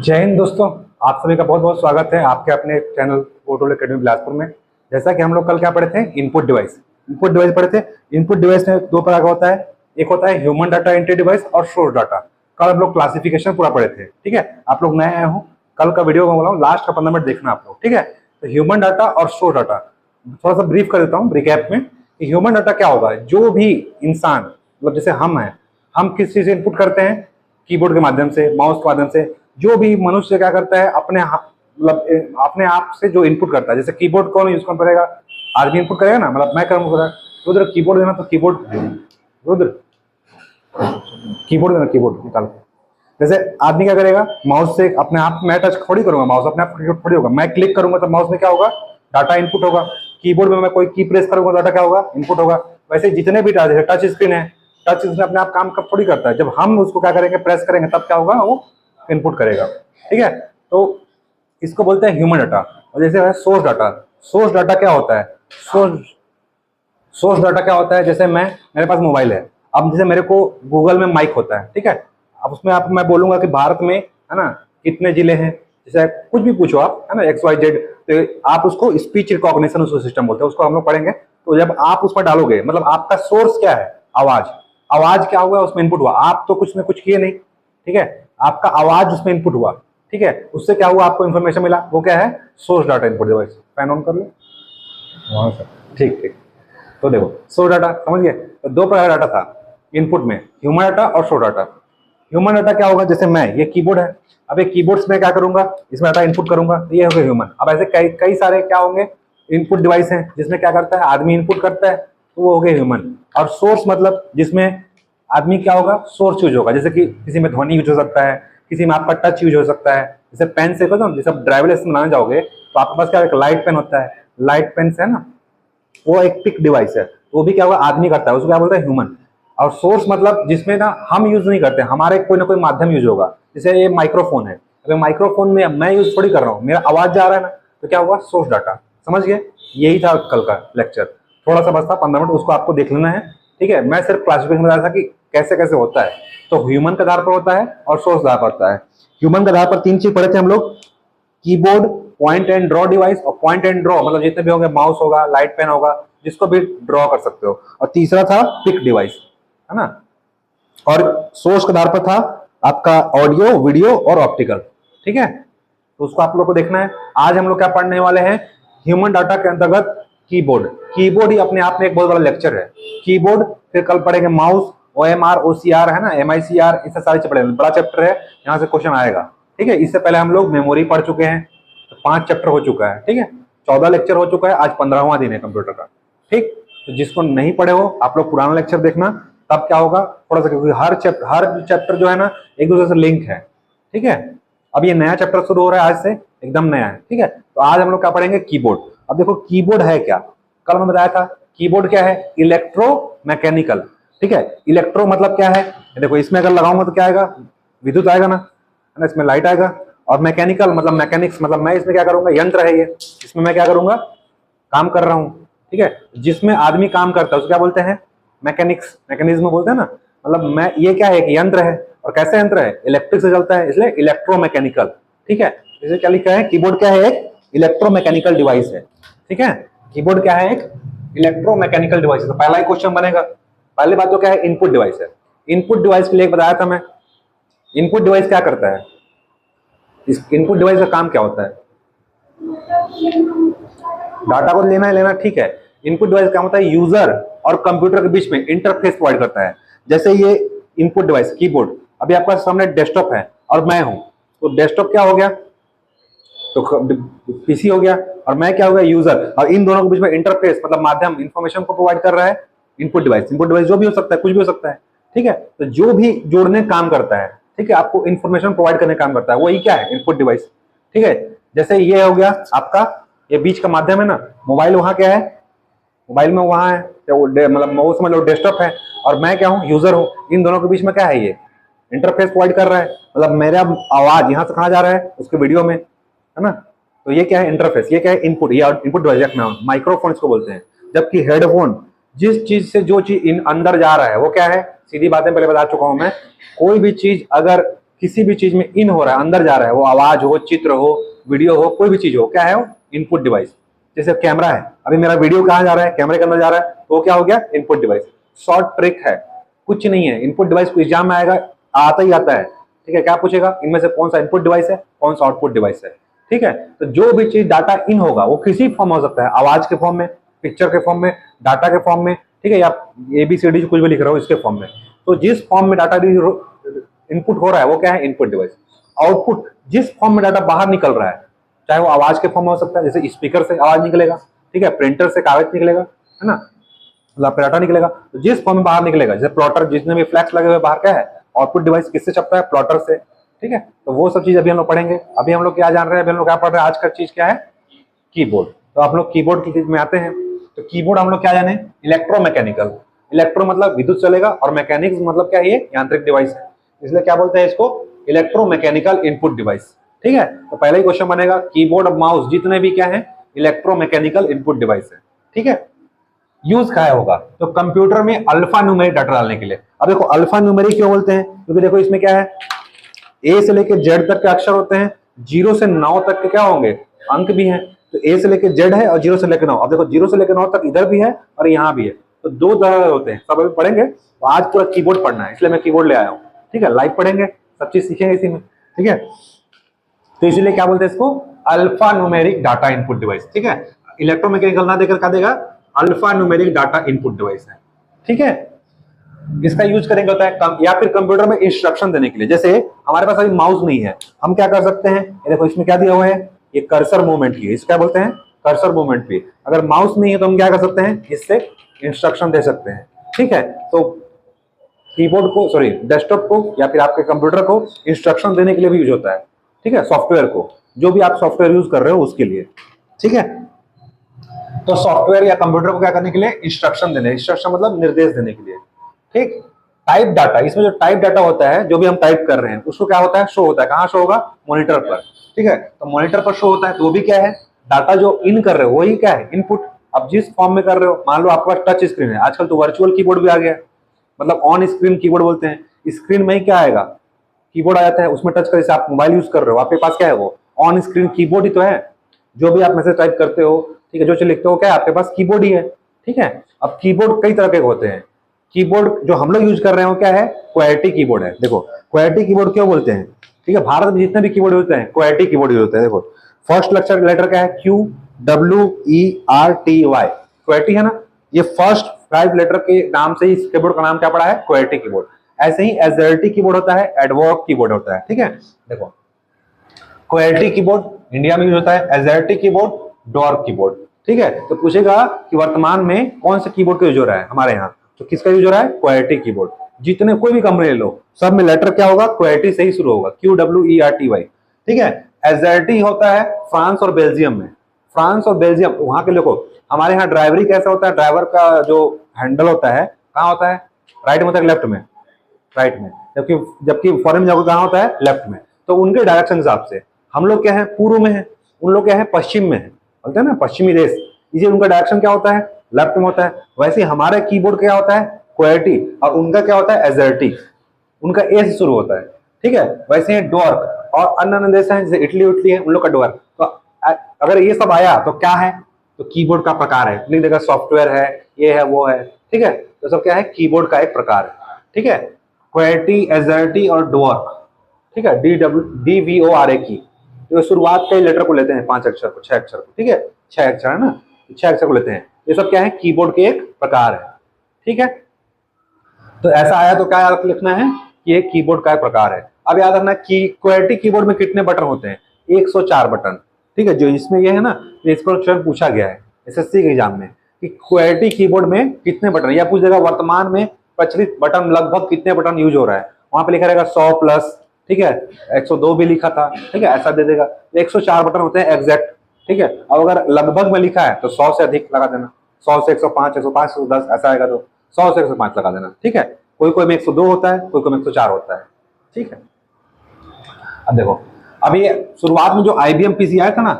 जय हिंद दोस्तों। आप सभी का बहुत बहुत स्वागत है आपके अपने चैनल ऑटो एकेडमी बिलासपुर में। जैसा कि हम लोग कल क्या पढ़े थे, इनपुट डिवाइस। इनपुट डिवाइस पढ़े थे। इनपुट डिवाइस में दो प्रकार का होता है, एक होता है ह्यूमन डाटा एंट्री डिवाइस और सोर्स डाटा। कल हम लोग क्लासिफिकेशन पूरा पढ़े थे, ठीक है। आप लोग नए आए हो, कल का वीडियो में बोला हूँ लास्ट का 15 मिनट देखना आप लोग, ठीक है। तो ह्यूमन डाटा और सोर्स डाटा थोड़ा सा ब्रीफ कर देता हूँ रिकैप में कि ह्यूमन डाटा क्या होगा। जो भी इंसान मतलब जैसे हम हैं, हम किस चीज से इनपुट करते हैं, कीबोर्ड के माध्यम से, माउस के माध्यम से। जो भी मनुष्य क्या करता है मतलब अपने आप से जो इनपुट करता है, जैसे कीबोर्ड कौन यूज करेगा, आदमी इनपुट करेगा ना, मतलब मैं करूँगा उधर कीबोर्ड देना तो कीबोर्ड उधर कीबोर्ड देना, कीबोर्ड निकाल। जैसे आदमी क्या करेगा, माउस से अपने आप, मैं टच थोड़ी करूंगा, माउस अपने आप थोड़ी होगा। मैं क्लिक करूंगा तो माउस में क्या होगा, डाटा इनपुट होगा। कीबोर्ड में मैं कोई की प्रेस करूंगा, डाटा क्या होगा, इनपुट होगा। वैसे जितने भी टच स्क्रीन है, टच स्क्रीन अपने आप काम कब थोड़ी करता है, जब हम उसको क्या करेंगे, प्रेस करेंगे, तब क्या होगा, वो इनपुट करेगा, ठीक है। तो इसको बोलते हैं ह्यूमन डाटा। और जैसे है सोर्स डाटा। सोर्स डाटा क्या होता है, सोर्स डाटा क्या होता है, जैसे मेरे पास मोबाइल है। अब जैसे मेरे को गूगल में माइक होता है, ठीक है। अब उसमें मैं बोलूंगा कि भारत में है ना कितने जिले हैं, जैसे कुछ भी पूछो आप, है ना, XYZ, तो आप उसको स्पीच रिकॉग्निशन उसको सिस्टम बोलते हैं, उसको हम लोग पढ़ेंगे। तो जब आप उसमें डालोगे, मतलब आपका सोर्स क्या है, आवाज। आवाज क्या हुआ, उसमें इनपुट हुआ, आप तो कुछ में कुछ किए नहीं, ठीक है। आपका आवाज उसमें इनपुट हुआ, ठीक है। उससे क्या हुआ, आपको इन्फॉर्मेशन मिला, वो क्या है, source data input device. Fan on कर लो वहां से, ठीक ठीक। तो देखो सोर्स डाटा समझ गए। तो दो प्रकार का डाटा था इनपुट में, ह्यूमन डाटा और सोर्स डाटा। ह्यूमन डाटा क्या होगा, जैसे ये कीबोर्ड है। अब ये कीबोर्ड में क्या करूंगा, इसमें डाटा इनपुट करूंगा, तो ये हो गया ह्यूमन। अब ऐसे कई कई सारे क्या होंगे, इनपुट डिवाइस हैं, जिसमें क्या करता है, आदमी इनपुट करता है, तो वो हो गया ह्यूमन। और सोर्स मतलब जिसमें आदमी क्या होगा, सोर्स यूज होगा। जैसे कि किसी में ध्वनि यूज हो सकता है, किसी में आपका टच यूज हो सकता है। जैसे पेन से जैसे आप ड्राइवर लाइसेंस बनाने जाओगे तो आपके पास क्या है, लाइट पेन होता है। लाइट पेन से है ना, वो एक पिक डिवाइस है, वो भी क्या होगा, आदमी करता है, उसको क्या बोलते हैं, ह्यूमन। और सोर्स मतलब जिसमें ना हम यूज नहीं करते, हमारे कोई ना कोई माध्यम यूज होगा। जैसे ये माइक्रोफोन है, अगर माइक्रोफोन में मैं यूज थोड़ी कर रहा हूँ, मेरा आवाज जा रहा है ना, तो क्या हुआ, सोर्स डाटा। समझ गए। यही था कल का लेक्चर, थोड़ा सा बस था 15 मिनट, उसको आपको देख लेना है, ठीक है। मैं सिर्फ क्लासिफिकेशन बता रहा था कि कैसे कैसे होता है। तो ह्यूमन के आधार पर होता है और सोर्स आधार पर होता है। ह्यूमन के आधार पर 3 चीज पढ़े थे हम लोग, keyboard, point and draw device. और पॉइंट एंड ड्रॉ मतलब जितने भी होंगे, माउस होगा, लाइट पेन होगा, जिसको भी ड्रॉ कर सकते हो। और तीसरा था पिक डिवाइस, है ना। और सोर्स के आधार पर था आपका ऑडियो, वीडियो और ऑप्टिकल, ठीक है। तो उसको आप लोग को देखना है। आज हम लोग क्या पढ़ने वाले हैं, ह्यूमन डाटा के अंतर्गत कीबोर्ड। कीबोर्ड ही अपने आप में एक बहुत बड़ा लेक्चर है, कीबोर्ड। फिर कल पढ़ेंगे माउस, OMR, OCR, है ना, MICR, इससे सारे पढ़ेंगे। बड़ा चैप्टर है, यहाँ से क्वेश्चन आएगा, ठीक है। इससे पहले हम लोग मेमोरी पढ़ चुके हैं, तो 5 चैप्टर हो चुका है, ठीक है। 14 लेक्चर हो चुका है, आज 15वां दिन है कंप्यूटर का, ठीक। तो जिसको नहीं पढ़े हो आप लोग पुराना लेक्चर देखना, तब क्या होगा थोड़ा सा, क्योंकि हर चैप्टर जो है ना एक दूसरे से लिंक है, ठीक है। अब ये नया चैप्टर शुरू हो रहा है, आज से एकदम नया है, ठीक है। तो आज हम लोग क्या पढ़ेंगे, कीबोर्ड। अब देखो कीबोर्ड है क्या, कल मैं बताया था कीबोर्ड क्या है, इलेक्ट्रो मैकेनिकल, ठीक है। इलेक्ट्रो मतलब क्या है, देखो इसमें अगर लगाऊंगा तो क्या आएगा, विद्युत आएगा ना, है ना, इसमें लाइट आएगा। और मैकेनिकल मतलब मैकेनिक्स, मतलब मैं इसमें क्या करूंगा, यंत्र है ये, इसमें मैं क्या करूंगा, काम कर रहा हूँ, ठीक है। जिसमें आदमी काम करता है उसको क्या बोलते हैं, मैकेनिक्स, मैकेनिज्म बोलते हैं ना। मतलब मैं, ये क्या है, एक यंत्र है। और कैसे यंत्र है, इलेक्ट्रिक से चलता है, इसलिए इलेक्ट्रोमैकेनिकल, ठीक है। इसे क्या लिखा है, कीबोर्ड क्या है, एक इलेक्ट्रोमैकेनिकल डिवाइस है, ठीक है। कीबोर्ड क्या है, एक इलेक्ट्रोमैकेनिकल डिवाइस है। तो पहला ही क्वेश्चन बनेगा। पहली बात तो क्या है, इनपुट डिवाइस है। इनपुट डिवाइस के लिए बताया था मैं, इनपुट डिवाइस क्या करता है, इस इनपुट डिवाइस का काम क्या होता है, डाटा को लेना, ठीक है। इनपुट डिवाइस का काम होता है यूजर और कंप्यूटर के बीच में इंटरफेस प्रोवाइड करता है। जैसे ये इनपुट डिवाइस कीबोर्ड, अभी आपका सामने डेस्कटॉप है और मैं हूं, तो डेस्कटॉप क्या हो गया, तो PC हो गया, और मैं क्या हो गया, यूजर। और इन दोनों के बीच में इंटरफेस मतलब माध्यम, इंफॉर्मेशन को प्रोवाइड कर रहा है इनपुट डिवाइस। इनपुट डिवाइस जो भी हो सकता है, कुछ भी हो सकता है, ठीक है। तो जो भी जोड़ने काम करता है, ठीक है, आपको इंफॉर्मेशन प्रोवाइड करने काम करता है, वही क्या है, इनपुट डिवाइस, ठीक है। जैसे ये हो गया आपका, ये बीच का माध्यम है ना, मोबाइल वहां क्या है, मोबाइल में वहां है, मतलब वो समझ लो डेस्कटॉप है, और मैं क्या हूँ, यूजर हूँ। इन दोनों के बीच में क्या है, ये इंटरफेस प्रोवाइड कर रहा है। मतलब मेरा आवाज यहाँ से कहाँ जा रहा है, उसके वीडियो में, है ना। तो ये क्या है, इंटरफेस। ये क्या है, इनपुट, ये इनपुट डिवाइस, माइक्रोफोन इसको बोलते हैं। जबकि हेडफोन, जिस चीज से जो चीज अंदर जा रहा है वो क्या है, सीधी बातें पहले बता चुका हूं मैं। कोई भी चीज अगर किसी भी चीज में इन हो रहा है, अंदर जा रहा है, वो आवाज हो, चित्र हो, वीडियो हो, कोई भी चीज हो, क्या है वो इनपुट डिवाइस। जैसे कैमरा है, अभी मेरा वीडियो कहाँ जा रहा है, कैमरे के अंदर जा रहा है, तो वो क्या हो गया इनपुट डिवाइस। शॉर्ट ट्रिक है, कुछ नहीं है, इनपुट डिवाइस को एग्जाम में आएगा, आता ही आता है। ठीक है, क्या पूछेगा, इनमें से कौन सा इनपुट डिवाइस है, कौन सा आउटपुट डिवाइस है। ठीक है, तो जो भी चीज डाटा इन होगा वो किसी फॉर्म हो सकता है, आवाज के फॉर्म में, पिक्चर के फॉर्म में, डाटा के फॉर्म में, ठीक है, या ABCD कुछ भी लिख रहा हो इसके फॉर्म में। तो जिस फॉर्म में डाटा इनपुट हो रहा है वो क्या है इनपुट डिवाइस। आउटपुट जिस फॉर्म में डाटा बाहर निकल रहा है, चाहे वो आवाज के फॉर्म में हो सकता है, जैसे स्पीकर से आवाज निकलेगा, ठीक है, प्रिंटर से कागज निकलेगा, है ना, डाटा निकलेगा। तो जिस फॉर्म में बाहर निकलेगा, जैसे प्लॉटर, जितने भी फ्लैक्स लगे हुए बाहर क्या है आउटपुट डिवाइस, किससे छपता है, प्लॉटर से। ठीक है, तो वो सब चीज अभी हम लोग पढ़ेंगे। अभी हम लोग क्या जान रहे हैं, अभी हम लोग क्या पढ़ रहे हैं, आज का चीज क्या है कीबोर्ड। तो आप लोग कीबोर्ड की चीज में आते हैं। तो कीबोर्ड हम लोग क्या जाने, इलेक्ट्रोमैकेनिकल। इलेक्ट्रो मतलब विद्युत चलेगा, और मैकेनिक्स मतलब क्या है, ये यांत्रिक डिवाइस है, इसलिए क्या बोलते हैं इसको इलेक्ट्रोमैकेनिकल इनपुट डिवाइस। ठीक है, तो पहला ही क्वेश्चन बनेगा कीबोर्ड और माउस जितने भी क्या है इलेक्ट्रोमैकेनिकल इनपुट डिवाइस है। ठीक है, यूज क्या होगा, तो कंप्यूटर में अल्फा न्यूमेरिक डाटा डालने के लिए। अब देखो अल्फा न्यूमेरिक क्यों बोलते हैं, क्योंकि देखो इसमें क्या है, ए से लेकर जेड तक के अक्षर होते हैं, 0 से 9 तक के क्या होंगे अंक भी हैं। तो ए से लेकर जेड है और 0 से लेकर 9। अब देखो 0 से लेकर 9 तक इधर भी है और यहाँ भी है, तो दो तरह होते हैं, सब अभी पढ़ेंगे। तो आज पूरा कीबोर्ड पढ़ना है, इसलिए मैं कीबोर्ड ले आया हूँ। ठीक है, लाइव पढ़ेंगे, सब चीज सीखेंगे इसी में। ठीक है, तो इसीलिए क्या बोलते हैं इसको alpha numeric data input device. ठीक है, इलेक्ट्रोमैकेनिकल ना देकर क्या देगा, alpha numeric data input device है। ठीक है, इसका यूज करेंगे होता है या फिर कंप्यूटर में इंस्ट्रक्शन देने के लिए। जैसे हमारे पास अभी माउस नहीं है, हम क्या कर सकते हैं, ये देखो इसमें क्या दिया हुआ है, ये कर्सर मूवमेंट की, इसको क्या बोलते हैं कर्सर मूवमेंट की। अगर माउस नहीं है तो हम क्या कर सकते हैं, इससे इंस्ट्रक्शन दे सकते हैं। ठीक है, तो कीबोर्ड को, सॉरी डेस्कटॉप को या फिर आपके कंप्यूटर को इंस्ट्रक्शन देने के लिए भी यूज होता है। ठीक है, सॉफ्टवेयर को, जो भी आप सॉफ्टवेयर यूज कर रहे हो उसके लिए। ठीक है, तो सॉफ्टवेयर या कंप्यूटर को क्या करने के लिए इंस्ट्रक्शन देने, इंस्ट्रक्शन मतलब निर्देश देने के लिए। ठीक, टाइप डाटा, इसमें जो टाइप डाटा होता है, जो भी हम टाइप कर रहे हैं उसको क्या होता है शो होता है, कहाँ शो होगा मॉनिटर पर। ठीक है, तो मॉनिटर पर शो होता है, तो वो भी क्या है डाटा जो इन कर रहे हो वही क्या है इनपुट। अब जिस फॉर्म में कर रहे हो, मान लो आपके पास टच स्क्रीन है, आजकल तो वर्चुअल कीबोर्ड भी आ गया है, मतलब ऑन स्क्रीन कीबोर्ड बोलते हैं। स्क्रीन में ही क्या आएगा कीबोर्ड आ जाता है, उसमें टच कर, जैसे आप मोबाइल यूज कर रहे हो, आपके पास क्या है वो ऑन स्क्रीन कीबोर्ड ही तो है। जो भी आप मैसेज टाइप करते हो, ठीक है, जो चीज लिखते हो, क्या है आपके पास कीबोर्ड ही है। ठीक है, अब कीबोर्ड कई तरह के होते हैं। कीबोर्ड जो हम लोग यूज कर रहे हैं वो क्या है क्वार्टी कीबोर्ड है। देखो क्वार्टी कीबोर्ड क्यों बोलते हैं, ठीक है, भारत में जितने भी कीबोर्ड होते हैं क्वार्टी कीबोर्ड यूज होते हैं। देखो फर्स्ट लेटर क्या है QWERTY, क्वार्टी है ना, ये फर्स्ट 5 लेटर के नाम से इस कीबोर्ड का नाम क्या पड़ा है क्वार्टी कीबोर्ड। ऐसे ही एजर्टी कीबोर्ड होता है, एडवर्क कीबोर्ड होता है। ठीक है, देखो क्वार्टी कीबोर्ड इंडिया में यूज होता है, एजर्टी कीबोर्ड डॉर्क कीबोर्ड। ठीक है, तो पूछेगा कि वर्तमान में कौन से कीबोर्ड का यूज हो रहा है हमारे यहाँ, तो किसका यूज हो रहा है क्वार्टी कीबोर्ड। जितने कोई भी कंपनी ले लो, सब में लेटर क्या होगा क्वार्टी से ही शुरू होगा, QWERTY। ठीक है, एजर्टी होता है फ्रांस और बेल्जियम में, फ्रांस और बेल्जियम वहां के लोगों। हमारे यहाँ ड्राइवरी कैसा होता है, ड्राइवर का जो हैंडल होता है कहाँ होता है, राइट में होता है लेफ्ट में, राइट में, जबकि फॉरेन में जाकर कहाँ होता है लेफ्ट में। तो उनके डायरेक्शन के हिसाब से हम लोग क्या है पूर्व में है, उन लोग क्या है पश्चिम में है, बोलते हैं ना पश्चिमी देश, इसलिए उनका डायरेक्शन क्या होता है लेफ्ट में होता है। वैसे हमारे कीबोर्ड क्या होता है क्वार्टी और उनका क्या होता है एजर्टी, उनका ए से शुरू होता है। ठीक है, वैसे डॉर्क और अन्य देश हैं जैसे इटली है, उन लोग का डॉर्क। तो अगर ये सब आया तो क्या है, तो कीबोर्ड का प्रकार है, लिख देगा सॉफ्टवेयर है, ये है वो है। ठीक है, तो सब क्या है कीबोर्ड का एक प्रकार है। ठीक है, क्वार्टी, एजर्टी और डॉर्क। ठीक है, DVORA की, तो शुरुआत के लेटर को लेते हैं 5 अक्षर को, 6 अक्षर को। ठीक है, 6 अक्षर है ना, 6 अक्षर को लेते हैं। ये सब क्या है कीबोर्ड के एक प्रकार है। ठीक है, तो ऐसा आया तो क्या लिखना है कि ये कीबोर्ड का एक प्रकार है। अब याद रखना कि क्वार्टी कीबोर्ड में कितने बटन होते हैं, 104 बटन। ठीक है, जो इसमें ये है ना, इसको क्वेश्चन पूछा गया है SSC के एग्जाम में कि क्वार्टी कीबोर्ड में कितने बटन, या पूछ देगा वर्तमान में प्रचलित बटन लगभग कितने बटन यूज हो रहा है, वहां पे लिखा रहेगा 100 प्लस। ठीक है, 102 भी लिखा था। ठीक है, ऐसा दे देगा। 104 बटन होते हैं एग्जैक्ट। ठीक है, अब अगर लगभग में लिखा है तो 100 से अधिक लगा देना, 100 से 105, 105 से 110 ऐसा आएगा, तो 100 से 105 लगा देना। ठीक है, कोई में 102 होता है, कोई में 104 होता है। ठीक है, अब देखो अब ये शुरुआत में जो IBM PC आया था ना,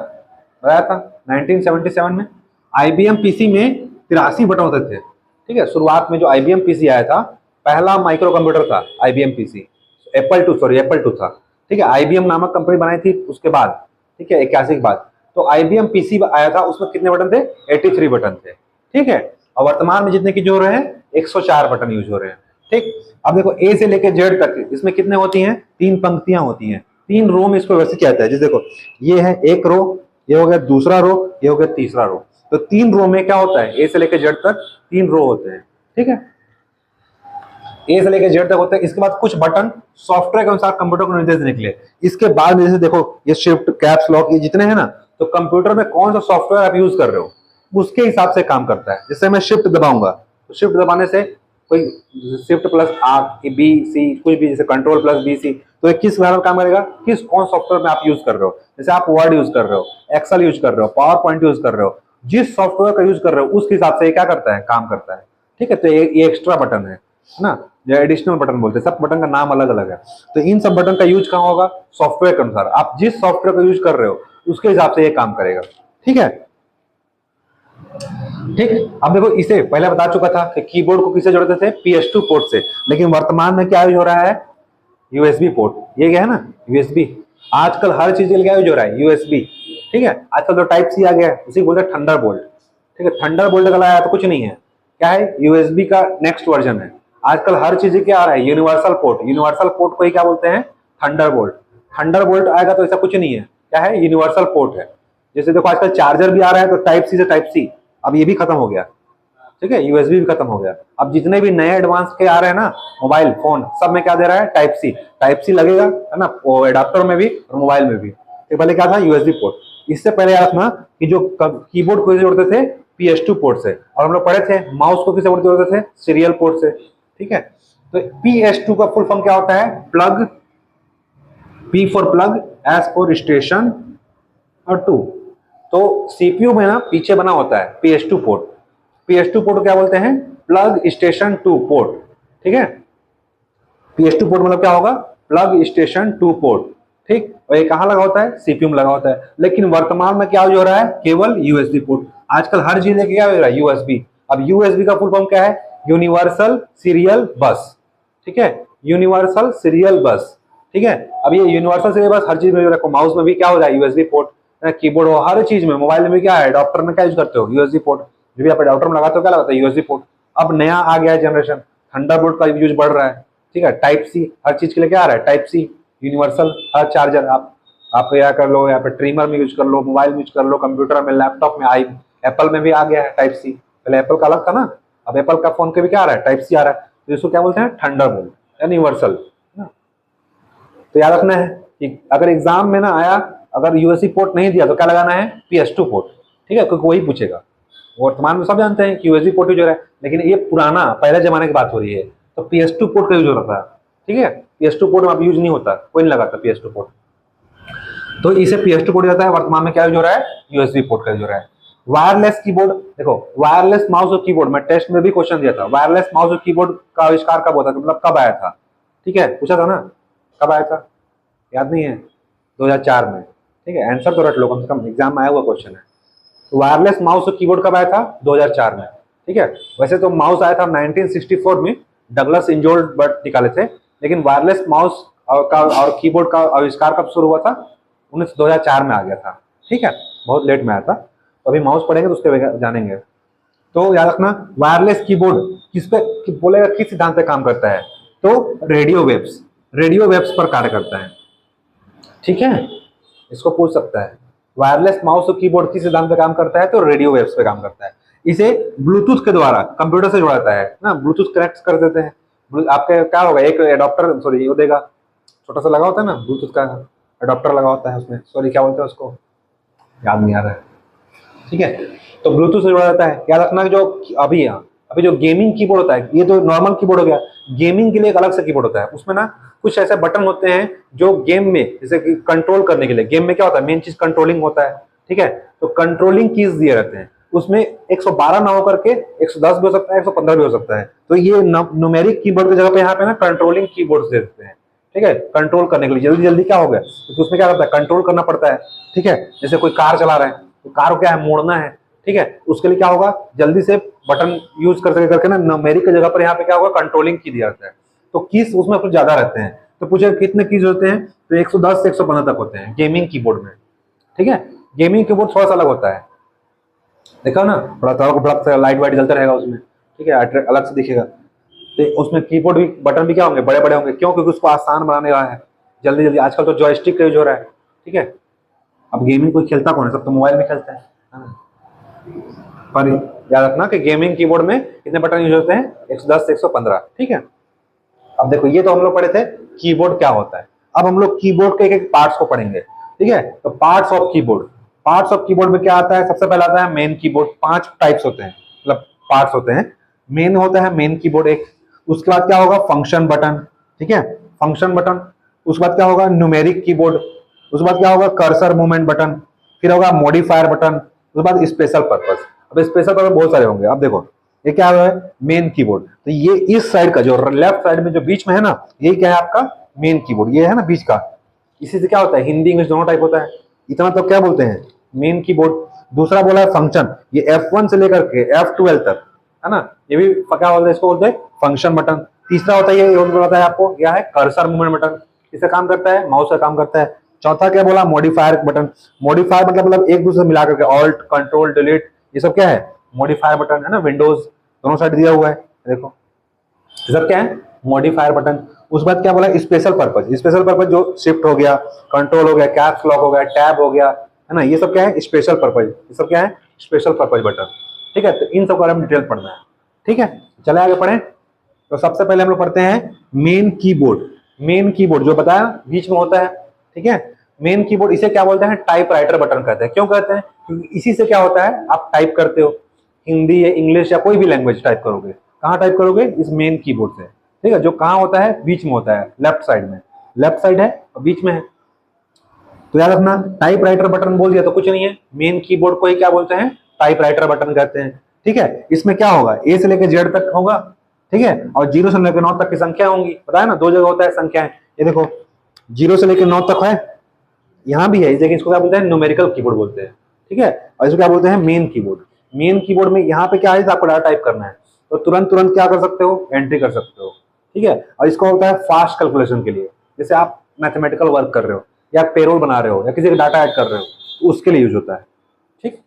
आया था 1977 में, IBM PC में 83 बटन होते थे। ठीक है, शुरुआत में जो IBM PC आया था, पहला माइक्रो कंप्यूटर था IBM PC, एप्पल 2 था, ठीक है। IBM नामक कंपनी बनाई थी उसके बाद, ठीक है, 81 के बाद। तो IBM PC आया था, उसमें कितने बटन थे? 83 बटन थे, ठीक है। और वर्तमान में जितने की जो हो रहे हैं 104 बटन यूज हो रहे हैं, ठीक। अब देखो A से लेकर Z तक इसमें कितने होती हैं? 3 पंक्तियां होती हैं, 3 रो में इसको वैसे कहता है। जैसे देखो ये है एक रो, ये हो गया दूसरा रो, ये हो गया तीसरा रो। तो 3 रो में क्या होता है? A से लेकर Z तक 3 रो होते हैं, ठीक है। A से लेकर Z तक होते हैं। इसके बाद कुछ बटन सॉफ्टवेयर के अनुसार कंप्यूटर को निर्देश देने के लिए। इसके बाद जैसे देखो ये शिफ्ट, कैप्स लॉक, ये जितने हैं ना, तो कंप्यूटर में कौन सा सॉफ्टवेयर आप यूज कर रहे हो उसके हिसाब से काम करता है। जैसे मैं शिफ्ट दबाऊंगा तो शिफ्ट दबाने से कोई shift plus R, B, C कुछ भी, जैसे कंट्रोल प्लस B, C, तो ये किस बारे में काम करेगा? कौन सॉफ्टवेयर में आप यूज कर रहे हो। जैसे आप वर्ड यूज कर रहे हो, एक्सेल यूज कर रहे हो, पावर पॉइंट यूज कर रहे हो, जिस सॉफ्टवेयर का यूज कर रहे हो उसके हिसाब से ये क्या करता है? काम करता है, ठीक है। तो ये एक्स्ट्रा बटन है ना, जो एडिशनल बटन बोलते हैं। सब बटन का नाम अलग अलग है। तो इन सब बटन का यूज कहाँ होगा? सॉफ्टवेयर के अनुसार। आप जिस सॉफ्टवेयर का यूज कर रहे हो उसके हिसाब से ये काम करेगा, ठीक है। ठीक, अब देखो इसे पहले बता चुका था कि कीबोर्ड को किससे जोड़ते थे? PS2 पोर्ट से। लेकिन वर्तमान में क्या यूज हो रहा है? USB port. ये क्या है ना, USB। आजकल हर चीज के लिए क्या यूज हो रहा है? USB, ठीक है। आजकल तो Type-C आ गया है, उसी बोलते हैं थंडरबोल्ट, ठीक है। थंडरबोल्ट का लाया तो कुछ नहीं है, क्या है? USB का नेक्स्ट वर्जन है। आजकल हर चीज क्या आ रहा है? Universal port. यूनिवर्सल पोर्ट को ही क्या बोलते हैं? थंडरबोल्ट। थंडरबोल्ट आएगा तो ऐसा कुछ नहीं है, क्या है? यूनिवर्सल पोर्ट है। जैसे देखो आजकल चार्जर भी आ रहा है तो Type-C से Type-C, अब ये भी खत्म हो गया, ठीक है। USB भी खत्म हो गया। अब जितने भी नए एडवांस के आ रहे हैं ना मोबाइल फोन, सब में क्या दे रहा है? Type-C लगेगा, है ना, वो एडाप्टर में भी और मोबाइल में भी। तो पहले क्या था? USB port. इससे पहले याद रखना कि जो कीबोर्ड को जोड़ते थे PS2 पोर्ट से, और हम लोग पढ़े थे माउस को किससे जोड़ते थे? सीरियल पोर्ट से, ठीक है। तो PS2 का फुल फॉर्म क्या होता है? Plug, P for plug, S for station और 2। तो CPU में ना पीछे बना होता है PS2 पोर्ट। PS2 पोर्ट को क्या बोलते हैं? प्लग स्टेशन 2 पोर्ट, ठीक है। PS2 पोर्ट मतलब क्या होगा? प्लग स्टेशन 2 पोर्ट, ठीक। और ये कहाँ लगा होता है? CPU में लगा होता है। लेकिन वर्तमान में क्या हो रहा है? केवल USB पोर्ट। आजकल हर चीज लेके क्या हो रहा है? USB। अब USB का फुल फॉर्म क्या है? यूनिवर्सल सीरियल बस, ठीक है। यूनिवर्सल सीरियल बस, ठीक है। अब ये यूनिवर्सल सीरियल बस हर चीज में रखो। माउस में भी क्या हो रहा है? USB पोर्ट, कीबोर्ड हो, हर चीज में, मोबाइल में भी क्या है? एडाप्टर में क्या यूज करते हो? USB port. जो भी आप एडाप्टर में लगाते हो क्या लगाते हो? USB port. अब नया आ गया है जनरेशन, थंडरबोल्ट का यूज बढ़ रहा है, ठीक है। Type-C हर चीज के लिए क्या आ रहा है? Type-C universal. हर चार्जर आप क्या कर लो, यहाँ पे ट्रिमर में यूज कर लो, मोबाइल में यूज कर लो, कंप्यूटर में, लैपटॉप में, एप्पल में भी आ गया है Type-C। पहले एप्पल का अलग था ना, अब एप्पल का फोन के भी क्या आ रहा है? Type-C आ रहा है। तो इसको क्या बोलते हैं? Thunderbolt, universal. तो याद रखना है कि अगर एग्जाम में ना आया, अगर USB पोर्ट नहीं दिया तो क्या लगाना है? PS2 पोर्ट, ठीक है, क्योंकि वही पूछेगा। वर्तमान में सब जानते हैं कि USB पोर्ट यूज हो रहा है, लेकिन ये पुराना पहले जमाने की बात हो रही है, तो PS2 पोर्ट का यूज हो रहा था, ठीक है। PS2 पोर्ट में अब यूज नहीं होता, कोई नहीं लगाता PS2 पोर्ट। तो इसे PS2 पोर्ट जाता है। वर्तमान में क्या यूज हो रहा है? USB पोर्ट का यूज हो रहा है। वायरलेस कीबोर्ड, देखो वायरलेस माउस और कीबोर्ड में टेस्ट में भी क्वेश्चन दिया था। वायरलेस माउस और कीबोर्ड का आविष्कार कब हुआ था? मतलब कब आया था, ठीक है, पूछा था ना, कब आया था? याद नहीं है? 2004 में, ठीक है। आंसर तो रट लो, कम से कम एग्जाम में आया हुआ क्वेश्चन है। वायरलेस माउस और कीबोर्ड कब आया था? 2004 में, ठीक है। वैसे तो माउस आया था 1964 में, डगलस इंजोल्ड बर्ट निकाले थे। लेकिन वायरलेस माउस और कीबोर्ड का आविष्कार कब शुरू हुआ था? 2004 में आ गया था, ठीक है, बहुत लेट में आया था। तो अभी माउस पढ़ेंगे तो उसके जानेंगे। तो याद रखना, वायरलेस कीबोर्ड किस पे बोलेगा, किस सिद्धांत पे काम करता है? तो रेडियो वेव्स पर कार्य करता है, ठीक है। इसको पूछ सकता है, वायरलेस माउस और कीबोर्ड किस सिद्धांत पे काम करता है? तो रेडियो वेव्स पे काम करता है। इसे ब्लूटूथ के द्वारा कंप्यूटर से जोड़ाता है ना, ब्लूटूथ कनेक्ट कर देते हैं। आपके क्या होगा? एक एडाप्टर, सॉरी वो देगा, छोटा सा लगा होता है ना, ब्लूटूथ का एडाप्टर लगा होता है उसमें, सॉरी क्या बोलते हैं उसको, याद नहीं आ रहा है, ठीक है। तो ब्लूटूथ से जोड़ा जाता है। याद रखना जो अभी जो गेमिंग कीबोर्ड होता है, ये तो नॉर्मल कीबोर्ड हो गया। गेमिंग के लिए एक अलग से कीबोर्ड होता है, उसमें ना कुछ ऐसे बटन होते हैं जो गेम में, जैसे कि कंट्रोल करने के लिए, गेम में क्या होता है? मेन चीज कंट्रोलिंग होता है, ठीक है। तो कंट्रोलिंग कीज दिए रहते हैं, उसमें 112 ना होकर के 110 भी हो सकता है, 115 भी हो सकता है। तो ये न्यूमेरिक कीबोर्ड की जगह पे यहाँ पे ना कंट्रोलिंग कीबोर्ड दे देते हैं, ठीक है, कंट्रोल करने के लिए। जल्दी जल्दी क्या हो गया, तो उसमें क्या करता है? कंट्रोल करना पड़ता है, ठीक है। जैसे कोई कार चला रहे हैं तो कार को क्या है? मोड़ना है, ठीक है। उसके लिए क्या होगा? जल्दी से बटन यूज कर सके करके ना न्यूमेरिक की जगह पर यहाँ पे क्या होगा? कंट्रोलिंग की दिया जाता है। तो कीज उसमें कुछ ज्यादा रहते हैं, तो पूछे कितने कीज होते हैं, तो 110 से 115 तक होते हैं गेमिंग कीबोर्ड में। ठीक है, गेमिंग कीबोर्ड थोड़ा सा अलग होता है, देखा ना, थोड़ा थोड़ा लाइट वाइट जलता रहेगा उसमें, ठीक है, अलग से दिखेगा। तो उसमें कीबोर्ड भी, बटन भी क्या होंगे, बड़े बड़े होंगे, क्यों, क्योंकि उसको आसान बनाने वाला है, जल्दी जल्दी। आजकल तो जॉयस्टिक का यूज हो रहा है, ठीक है। अब गेमिंग कोई खेलता कौन है, सब तो मोबाइल में खेलता है ना? पर याद रखना कि गेमिंग कीबोर्ड में कितने बटन यूज होते हैं, 110 से 115, ठीक है। अब देखो, ये तो हम लोग पढ़े थे कीबोर्ड क्या होता है। अब हम लोग कीबोर्ड के एक एक पार्ट्स को पढ़ेंगे, ठीक है। तो parts of keyboard, parts of keyboard में क्या आता है, सबसे पहला आता है मेन कीबोर्ड। 5 टाइप्स होते हैं, मतलब पार्ट्स होते हैं। मेन होता है मेन कीबोर्ड एक, उसके बाद क्या होगा, फंक्शन बटन, ठीक है, फंक्शन बटन। उसके बाद क्या होगा, न्यूमेरिक कीबोर्ड। उसके बाद क्या होगा, कर्सर मूवमेंट बटन। फिर होगा मॉडिफायर बटन। उसके बाद स्पेशल पर्पस। अब स्पेशल पर्पस बहुत सारे होंगे। अब देखो, ये क्या है, मेन कीबोर्ड। तो ये इस साइड का जो लेफ्ट साइड में जो बीच में है ना, यही क्या है आपका मेन कीबोर्ड, ये है ना बीच का। इसी से क्या होता है, हिंदी इंग्लिश दोनों टाइप होता है। इतना तो क्या बोलते हैं, मेन कीबोर्ड। दूसरा बोला है फंक्शन, ये F1 से लेकर के F12 तक, है ना, ये भी क्या बोलते हैं, इसको बोलते हैं फंक्शन बटन। तीसरा होता है, ये बताया है आपको, क्या है, कर्सर मूवमेंट बटन, इसका काम करता है, माउस का काम करता है। चौथा क्या बोला, मॉडिफायर बटन। मॉडिफायर मतलब एक दूसरे से मिला करके, ऑल्ट कंट्रोल डिलीट, ये सब क्या है, मॉडिफायर बटन है ना, विंडोज दोनों साइड दिया हुआ है, देखो ये सब क्या है, मॉडिफायर बटन। उस बाद क्या बोला, स्पेशल पर्पज। स्पेशल पर्पज जो शिफ्ट हो गया, कंट्रोल हो गया, कैप्स लॉक हो गया, टैब हो गया, है ना, ये सब क्या है, स्पेशल पर्पज। ये सब क्या है, स्पेशल पर्पज बटन, ठीक है। तो इन सब बारे में डिटेल पढ़ना है, ठीक है। चले आगे पढ़ें। तो सबसे पहले हम लोग पढ़ते हैं मेन कीबोर्ड। मेन कीबोर्ड जो बताया बीच में होता है, ठीक है। मेन कीबोर्ड, इसे क्या बोलते हैं, टाइप राइटर बटन कहते हैं। क्यों कहते हैं, क्योंकि इसी से क्या होता है, आप टाइप करते हो, हिंदी या इंग्लिश या कोई भी लैंग्वेज टाइप करोगे, कहाँ टाइप करोगे, इस मेन कीबोर्ड से, ठीक है। जो कहाँ होता है, बीच में होता है, लेफ्ट साइड में, लेफ्ट साइड है और बीच में है। तो याद रखना, टाइप राइटर बटन बोल दिया तो कुछ नहीं है, मेन कीबोर्ड को ही क्या बोलते हैं, टाइप राइटर बटन कहते हैं, ठीक है। इसमें क्या होगा, ए से लेकर जेड तक होगा, ठीक है, और 0 से लेकर 9 तक की संख्या होंगी, पता है ना, 2 जगह होता है संख्याएं। ये देखो 0 से लेकर 9 तक है, यहाँ भी है, इस जगह इसको क्या बोलते हैं, न्यूमेरिकल कीबोर्ड बोलते हैं, ठीक है। और इसको क्या बोलते हैं, मेन कीबोर्ड। मेन कीबोर्ड में यहाँ पे क्या है, आपको डाटा टाइप करना है, तो तुरंत तुरंत क्या कर सकते हो, एंट्री कर सकते हो, ठीक है। और इसको होता है फास्ट कैलकुलेशन के लिए, जैसे आप मैथमेटिकल वर्क कर रहे हो, या पेरोल बना रहे हो, या किसी का डाटा ऐड कर रहे हो, तो उसके लिए यूज होता है, ठीक।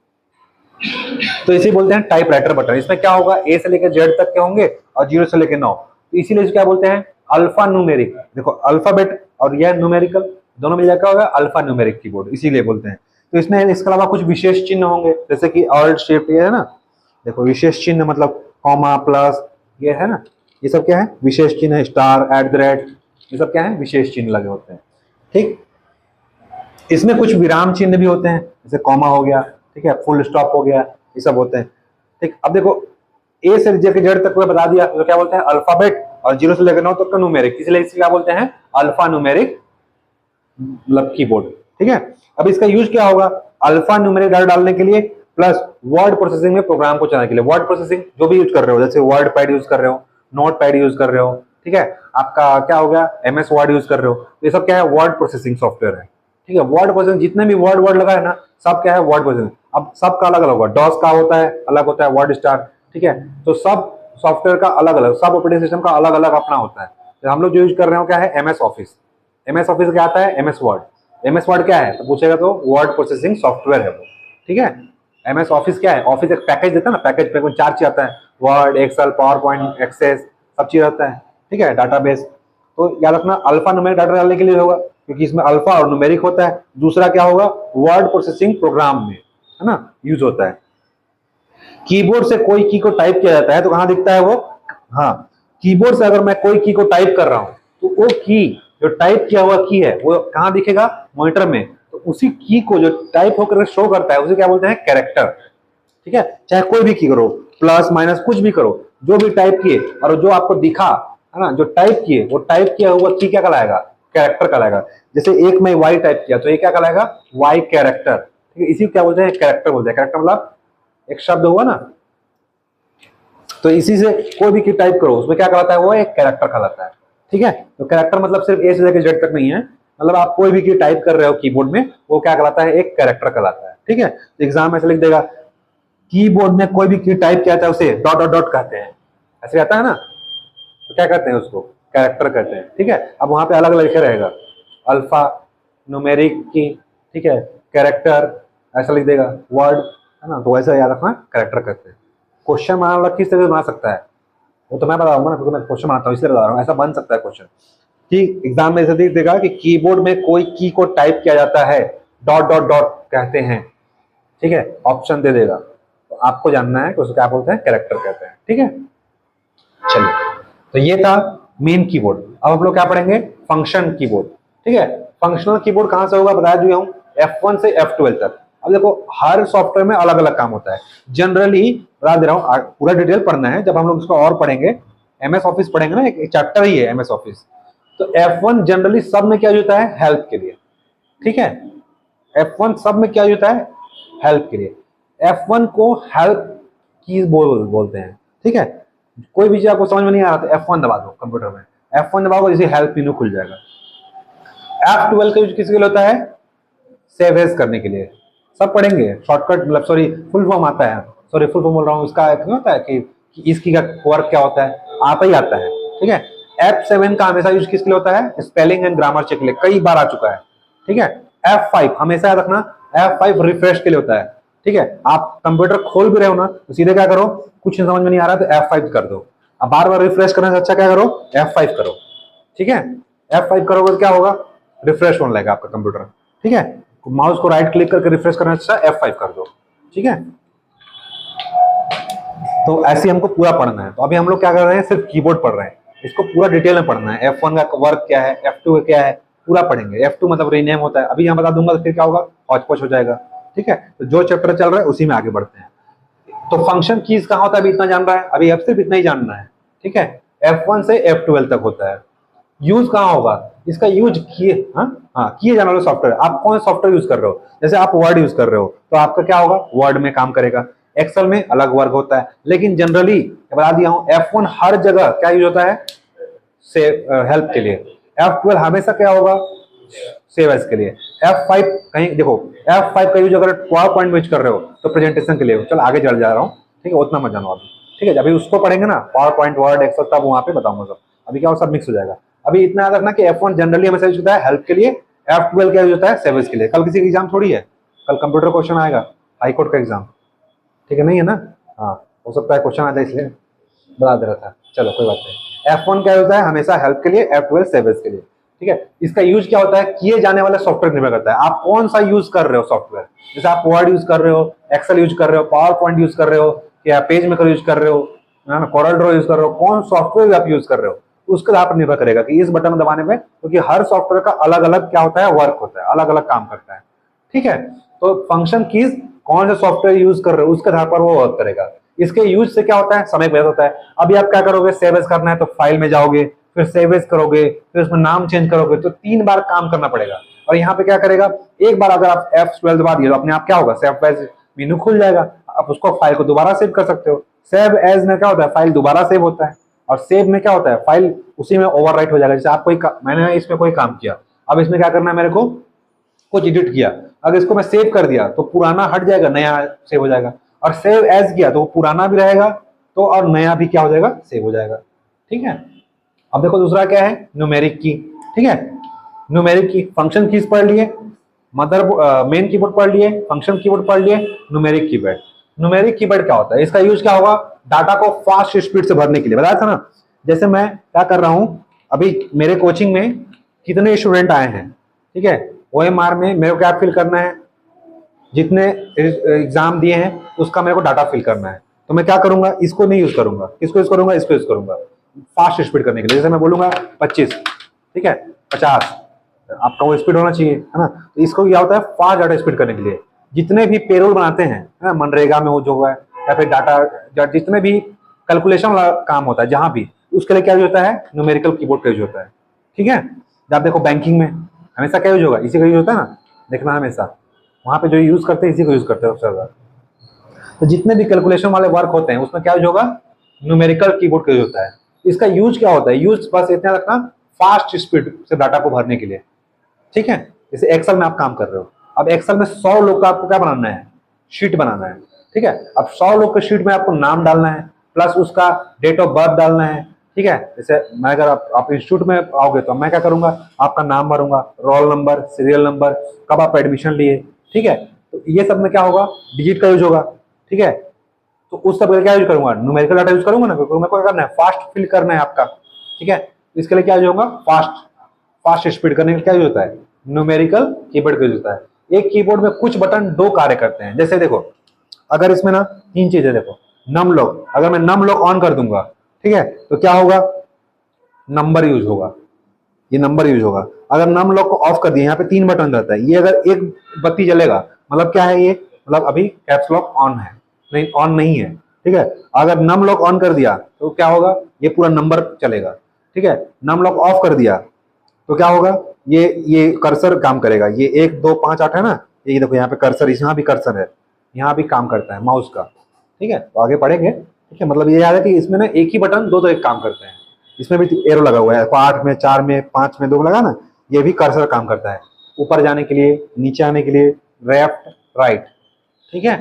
तो इसे बोलते हैं टाइप राइटर बटन। इसमें क्या होगा, ए से लेकर जेड तक के होंगे और 0 से लेकर 9, तो इसीलिए क्या बोलते हैं, अल्फा न्यूमेरिक। देखो अल्फाबेट और यह न्यूमेरिकल दोनों मिल जाकर होगा अल्फा न्यूमेरिक कीबोर्ड, इसीलिए बोलते हैं। तो इसमें इसके अलावा कुछ विशेष चिन्ह होंगे, जैसे कि ऑल्ट शिफ्ट, ये है ना, देखो विशेष चिन्ह मतलब कॉमा प्लस, ये है ना, ये सब क्या है, विशेष चिन्ह, स्टार, एट द रेट, ये सब क्या है, विशेष चिन्ह लगे होते हैं, ठीक। इसमें कुछ विराम चिन्ह भी होते हैं, जैसे कॉमा हो गया, ठीक है, फुल स्टॉप हो गया, ये सब होते हैं, ठीक। अब देखो ए से लेकर जेड तक को बता दिया, तो क्या बोलते हैं, अल्फाबेट, और 0 से लेकर 9 तक का न्यूमेरिक, इसलिए इसे क्या बोलते हैं, अल्फा न्यूमेरिक मतलब कीबोर्ड, ठीक है। अब इसका यूज क्या होगा, अल्फा न्यूमेरिक डाटा डालने के लिए, प्लस वर्ड प्रोसेसिंग में प्रोग्राम को चलाने के लिए। वर्ड प्रोसेसिंग जो भी यूज कर रहे हो, जैसे वर्ड पैड यूज कर रहे हो, नोट पैड यूज कर रहे हो, ठीक है, आपका क्या हो गया, MS वर्ड यूज कर रहे हो, ये सब क्या है, वर्ड प्रोसेसिंग सॉफ्टवेयर है, ठीक है। वर्ड प्रोसेसिंग जितने भी वर्ड वर्ड लगा है ना, सब क्या है, वर्ड प्रोसेसिंग। अब सबका अलग अलग होगा, डॉस का होता है अलग, होता है वर्ड स्टार, ठीक है। तो सब सॉफ्टवेयर का अलग अलग, सब ऑपरेटिंग सिस्टम का अलग अलग अपना होता है। तो हम लोग जो यूज कर रहे हो क्या है, MS ऑफिस। MS ऑफिस क्या आता है, MS वर्ड। MS वर्ड क्या है, तो पूछेगा तो वर्ड प्रोसेसिंग सॉफ्टवेयर है वो, ठीक है। MS ऑफिस क्या है, ऑफिस एक पैकेज देता है ना, पैकेज पे 4 चीज आता है, Word, Excel, PowerPoint, Access, सब चीज आता है, ठीक है, डाटाबेस। तो याद रखना, अल्फा न्यूमेरिक डाटा डालने के लिए होगा, क्योंकि इसमें अल्फा और न्यूमेरिक होता है। दूसरा क्या होगा, वर्ड प्रोसेसिंग प्रोग्राम में, है ना, यूज होता है। कीबोर्ड से कोई की को टाइप किया जाता है तो कहां दिखता है वो, हाँ, कीबोर्ड से अगर मैं कोई की को टाइप कर रहा हूं, तो वो की जो टाइप किया हुआ की है वो कहां दिखेगा, मॉनिटर में। तो उसी की को जो टाइप होकर शो करता है उसे क्या बोलते हैं, कैरेक्टर, ठीक है। चाहे कोई भी की करो, प्लस माइनस कुछ भी करो, जो भी टाइप किए और जो आपको दिखा, है ना, जो टाइप किए, वो टाइप किया हुआ की क्या कहलाएगा, कैरेक्टर कहलाएगा। जैसे एक में वाई टाइप किया तो ये क्या कहलाएगा, वाई कैरेक्टर, ठीक है। इसी को क्या बोलते हैं, कैरेक्टर बोलते हैं। कैरेक्टर मतलब एक शब्द हुआ ना, तो इसी से कोई भी की टाइप करो उसमें क्या कहलाता है, वो एक कैरेक्टर कहलाता है, ठीक है। तो कैरेक्टर मतलब सिर्फ ए से लेकर जेड तक नहीं है, मतलब आप कोई भी की टाइप कर रहे हो कीबोर्ड में, वो क्या कहलाता है, एक कैरेक्टर कहलाता है, ठीक है। तो एग्जाम में ऐसे लिख देगा, कीबोर्ड में कोई भी की टाइप किया था उसे डॉट डॉट डॉट कहते हैं, ऐसे आता है ना, तो क्या कहते हैं उसको, कैरेक्टर कहते हैं, ठीक है। अब वहां पे अलग अलग लिखा रहेगा, अल्फा, न्यूमेरिक की, ठीक है, कैरेक्टर ऐसा लिख देगा, वर्ड, है ना, तो ऐसा याद रखना कैरेक्टर कहते हैं। क्वेश्चन बनाने वाला किस तरह से बना सकता है वो तो मैं बताऊंगा ना, क्योंकि मैं क्वेश्चन बनाता हूँ इसलिए बता रहा हूँ। ऐसा बन सकता है क्वेश्चन कि एग्जाम में ऐसे दिख देगा कि कीबोर्ड में कोई की को टाइप किया जाता है, डॉट डॉट डॉट कहते हैं, ठीक है, ऑप्शन दे देगा, तो आपको जानना है कि उसको क्या बोलते हैं, कैरेक्टर कहते हैं, ठीक है। चलिए, तो ये था मेन कीबोर्ड। अब हम लोग क्या पढ़ेंगे, फंक्शन कीबोर्ड, ठीक है। फंक्शनल कीबोर्ड कहां से होगा, बता दिया हूं, F1 से F12 तक। अब देखो हर सॉफ्टवेयर में अलग अलग काम होता है, जनरली बता दे रहा हूं, पूरा डिटेल पढ़ना है जब हम लोग इसको और पढ़ेंगे, एमएस ऑफिस पढ़ेंगे ना, एक चैप्टर ही है एमएस ऑफिस। तो F1 जनरली सब में क्या होता है, हेल्प के लिए, ठीक है। F1 सब में क्या होता है, हेल्प के लिए। F1 को हेल्प कीज बोलते हैं, ठीक है। कोई भी चीज आपको समझ में नहीं आ रहा तो F1 दबा दो कंप्यूटर में, F1 दबाओगे जैसे हेल्प मेनू खुल जाएगा। F12 का यूज किसके लिए होता है, सेव एज करने के लिए। सब पढ़ेंगे शॉर्टकट, मतलब सॉरी फुल फॉर्म आता है, सॉरी फुल फॉर्म बोल रहा हूँ, इसका एक होता है कि इसकी का वर्क क्या होता है, आता ही आता है, ठीक है। F7 का हमेशा यूज किसके लिए होता है, स्पेलिंग एंड ग्रामर चेक के लिए, कई बार आ चुका है, ठीक है। F5 हमेशा याद रखना, F5 रिफ्रेश के लिए होता है, ठीक है। आप कंप्यूटर खोल भी रहे हो ना तो सीधे क्या करो, कुछ समझ में नहीं आ रहा तो F5 कर दो। अब बार बार रिफ्रेश करने से अच्छा क्या करो, F5 करो, ठीक है। F5 करोगे तो क्या होगा, रिफ्रेश होने लगेगा आपका कंप्यूटर, ठीक है। माउस को राइट क्लिक करके रिफ्रेश करने से अच्छा F5 कर दो, ठीक है। तो ऐसे हमको पूरा पढ़ना है। तो अभी हम लोग क्या कर रहे हैं, सिर्फ कीबोर्ड पढ़ रहे हैं, इसको पूरा डिटेल में पढ़ना है। F1 का वर्क क्या है, F2 का क्या है, पूरा पढ़ेंगे। F2 मतलब रीनेम होता है, अभी यहाँ बता दूंगा तो फिर क्या होगा, हौच पौच हो जाएगा, ठीक है। तो जो चैप्टर चल रहा है उसी में आगे बढ़ते हैं। तो फंक्शन कीज कहाँ होता है, अभी इतना जान रहा है, अभी अब सिर्फ इतना ही जानना है, ठीक है। F1 से F12 तक होता है। यूज कहाँ होगा, इसका यूज किए, किए जाने वाले सॉफ्टवेयर, आप कौन सॉफ्टवेयर यूज कर रहे हो, जैसे आप वर्ड यूज कर रहे हो तो आपका क्या होगा, वर्ड में काम करेगा। एक्सेल में अलग वर्क होता है, लेकिन जनरली बता दिया हूं F1 हर जगह क्या यूज होता है, से हेल्प के लिए। F12 हमेशा क्या होगा, सेव एज के लिए। F5 कहीं देखो, F5 का यूज अगर पावर पॉइंट में यूज कर रहे हो तो प्रेजेंटेशन के लिए। चलो आगे चल जा रहा हूँ, ठीक है, उतना मत जानो अभी, ठीक है। अभी उसको पढ़ेंगे ना, पावर पॉइंट, वर्ड, एक्सेल, तब वहां पे बताऊंगा सब। अभी क्या हो, सब मिक्स हो जाएगा। अभी इतना याद रखना कि F1 जनरली हमेशा यूज होता है हेल्प के लिए, F12 क्या यूज होता है, सेव एज के लिए। कल किसी का एग्जाम थोड़ी है, कल कंप्यूटर क्वेश्चन आएगा, हाईकोर्ट का एग्जाम, ठीक है, नहीं है ना, हाँ हो सकता है क्वेश्चन आ जाए इसलिए बता दे रहा था। चलो कोई बात नहीं। F1 क्या होता है, हमेशा हेल्प के लिए, F12 सेव एज के लिए, ठीक है। इसका यूज क्या होता है, किए जाने वाले सॉफ्टवेयर निर्भर करता है, आप कौन सा यूज कर रहे हो सॉफ्टवेयर। जैसे आप वर्ड यूज कर रहे हो, एक्सेल यूज कर रहे हो, पावर पॉइंट यूज कर रहे हो, या पेज मेकर यूज कर रहे हो, कोरल ड्रॉ यूज कर रहे हो, कौन सॉफ्टवेयर आप यूज कर रहे हो, उसके आधार पर निर्भर करेगा कि इस बटन दबाने में, क्योंकि हर सॉफ्टवेयर का अलग अलग क्या होता है, वर्क होता है, अलग अलग काम करता है, ठीक है। तो फंक्शन कीज कौन सा सॉफ्टवेयर यूज कर रहे हो उसके आधार पर वो वर्क करेगा। इसके यूज से क्या होता है, समय बचत होता है। अभी आप क्या करोगे, सेव एज करना है तो फाइल में जाओगे, फिर सेव एज करोगे, फिर उसमें नाम चेंज करोगे, तो 3 बार काम करना पड़ेगा। और यहाँ पे क्या करेगा, एक बार अगर आप F12 दबा दिए तो अपने आप क्या होगा, सेव एज मेनू खुल जाएगा, आप उसको फाइल को दोबारा सेव कर सकते हो। सेव एज में क्या होता है, फाइल दोबारा सेव होता है, और सेव में क्या होता है, फाइल उसी में ओवरराइट हो जाएगा। जैसे आप मैंने इसमें कोई काम किया, अब इसमें क्या करना है, मेरे को कुछ एडिट किया, अगर इसको मैं सेव कर दिया तो पुराना हट जाएगा, नया सेव हो जाएगा। और सेव एज किया तो वो पुराना भी रहेगा, तो और नया भी क्या हो जाएगा, सेव हो जाएगा, ठीक है। अब देखो दूसरा क्या है, न्यूमेरिक की, ठीक है। न्यूमेरिक की फंक्शन कीज पढ़ लिए, मेन कीबोर्ड पढ़ लिए, फंक्शन कीबोर्ड पढ़ लिए, न्यूमेरिक कीबोर्ड। न्यूमेरिक कीबोर्ड क्या होता है, इसका यूज क्या होगा, डाटा को फास्ट स्पीड से भरने के लिए, बताया था ना। जैसे मैं क्या कर रहा हूं, अभी मेरे कोचिंग में कितने स्टूडेंट आए हैं, ठीक है, OMR में मेरे को क्या फिल करना है, जितने एग्जाम दिए हैं उसका मेरे को डाटा फिल करना है। तो मैं क्या करूंगा, इसको नहीं यूज करूंगा, किसको यूज करूंगा, इसको यूज करूंगा फास्ट स्पीड करने के लिए। जैसे मैं बोलूंगा 25, ठीक है, 50, आपका वो स्पीड होना चाहिए, है ना। तो इसको क्या होता है, फास्ट डाटा स्पीड करने के लिए। जितने भी पेरोल बनाते हैं, है ना, मनरेगा में हो जो है, या फिर डाटा जितने भी कैलकुलेशन वाला काम होता है जहां भी, उसके लिए क्या यूज होता है, न्यूमेरिकल कीबोर्ड का यूज होता है, ठीक है। जब देखो बैंकिंग में हमेशा क्या यूज होगा, इसी का यूज होता है ना, देखना हमेशा वहां पे जो यूज करते हैं इसी को यूज करते हैं सबसे ज्यादा। तो जितने भी कैलकुलेशन वाले वर्क होते हैं उसमें क्या यूज होगा, न्यूमेरिकल कीबोर्ड का यूज होता है। इसका यूज क्या होता है, यूज बस इतना रखना, फास्ट स्पीड से डाटा को भरने के लिए, ठीक है। जैसे एक्सेल में आप काम कर रहे हो, अब एक्सेल में 100 लोग का आपको क्या बनाना है, शीट बनाना है, ठीक है। अब 100 लोग के शीट में आपको नाम डालना है, प्लस उसका डेट ऑफ बर्थ डालना है, ठीक है। जैसे मैं अगर आप इंस्टीट्यूट में आओगे तो मैं क्या करूंगा, आपका नाम भरूंगा, रोल नंबर, सीरियल नंबर, कब आप एडमिशन लिए, ठीक है। तो ये सब में क्या होगा, डिजिट का यूज होगा, ठीक है। तो उस सब का क्या यूज करूंगा, न्यूमेरिकल डाटा यूज करूंगा ना, क्योंकि मेरे को क्या करना है, फास्ट फिल करना है आपका, ठीक है। इसके लिए क्या यूज होगा, फास्ट स्पीड करने के लिए क्या यूज होता है, न्यूमेरिकल कीबोर्ड का यूज होता है। एक कीबोर्ड में कुछ बटन दो कार्य करते हैं। जैसे देखो, अगर इसमें ना तीन चीजें देखो, नम लॉक, अगर मैं नम लॉक ऑन कर दूंगा, ठीक है, तो क्या होगा, नंबर यूज होगा, ये नंबर यूज होगा। अगर नम लॉक को ऑफ कर दिया, यहाँ पे तीन बटन रहता है, ये अगर एक बत्ती जलेगा मतलब क्या है, ये मतलब अभी कैप्स लॉक ऑन है, नहीं ऑन नहीं है, ठीक है। अगर नम लॉक ऑन कर दिया तो क्या होगा, ये पूरा नंबर चलेगा, ठीक है। नम लॉक ऑफ कर दिया तो क्या होगा, ये कर्सर काम करेगा, ये 1 2 5 8 है ना, ये देखो यहाँ पे कर्सर, यहाँ भी कर्सर है, यहाँ भी काम करता है माउस का, ठीक है। तो आगे पढ़ेंगे, ठीक है। मतलब ये याद है कि इसमें ना एक ही बटन दो एक काम करते हैं। इसमें भी एरो लगा हुआ है, 8 में 4 में 5 में 2 लगा ना, ये भी कर्सर काम करता है, ऊपर जाने के लिए, नीचे आने के लिए, लेफ्ट राइट, ठीक है।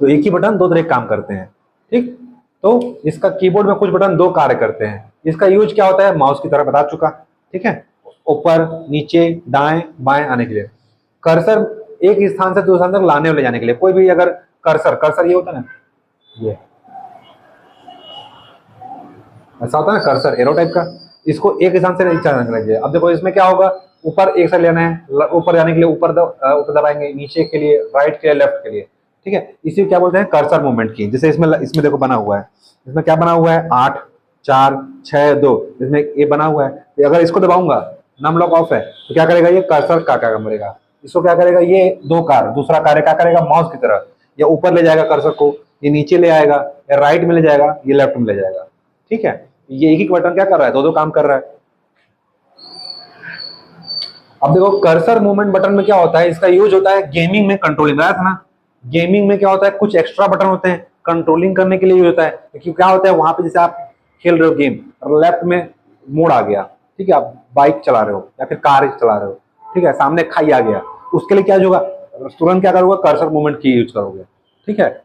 तो एक ही बटन दो एक काम करते हैं, ठीक। तो इसका कीबोर्ड में कुछ बटन दो कार्य करते हैं। इसका यूज क्या होता है, माउस की तरह बता चुका, ठीक है। ऊपर नीचे दाएं बाएं आने के लिए, कर्सर एक स्थान से दूसरे स्थान तक लाने और ले जाने के लिए, कोई भी अगर कर्सर ये होता है ना, ये ऐसा होता है ना कर्सर, एरो टाइप का, इसको एक स्थान से नीचे जाने के लिए। अब देखो इसमें क्या होगा, ऊपर एक से लेना है, ऊपर जाने के लिए ऊपर दबाएंगे, नीचे के लिए राइट के लिए, लेफ्ट के लिए, ठीक है। इसी क्या बोलते हैं, कर्सर मूवमेंट की। जैसे इसमें देखो बना हुआ है, इसमें क्या बना हुआ है, 8 4 6 2, इसमें ये बना हुआ है। तो अगर इसको दबाऊंगा, नम लॉक ऑफ है, तो क्या करेगा, ये कर्सर का काम करेगा। इसको क्या करेगा, ये दूसरा कार्य क्या करेगा, माउस की तरह, या ऊपर ले जाएगा कर्सर को, ये नीचे ले आएगा, या राइट में ले जाएगा, ये लेफ्ट में ले जाएगा, ठीक है। ये एक ही बटन क्या कर रहा है, दो काम कर रहा है। अब देखो कर्सर मूवमेंट बटन में क्या होता है, इसका यूज होता है गेमिंग में, कंट्रोलिंग आया था ना। गेमिंग में क्या होता है, कुछ एक्स्ट्रा बटन होते हैं कंट्रोलिंग करने के लिए यूज होता है। क्योंकि क्या होता है वहां पे, जैसे आप खेल रहे हो गेम और लेफ्ट में मोड़ आ गया, ठीक है, आप बाइक चला रहे हो या फिर कार चला रहे हो, ठीक है, सामने खाई आ गया, उसके लिए क्या होगा, तुरंत क्या करोगे, कर्सर मूवमेंट की यूज करोगे, ठीक है।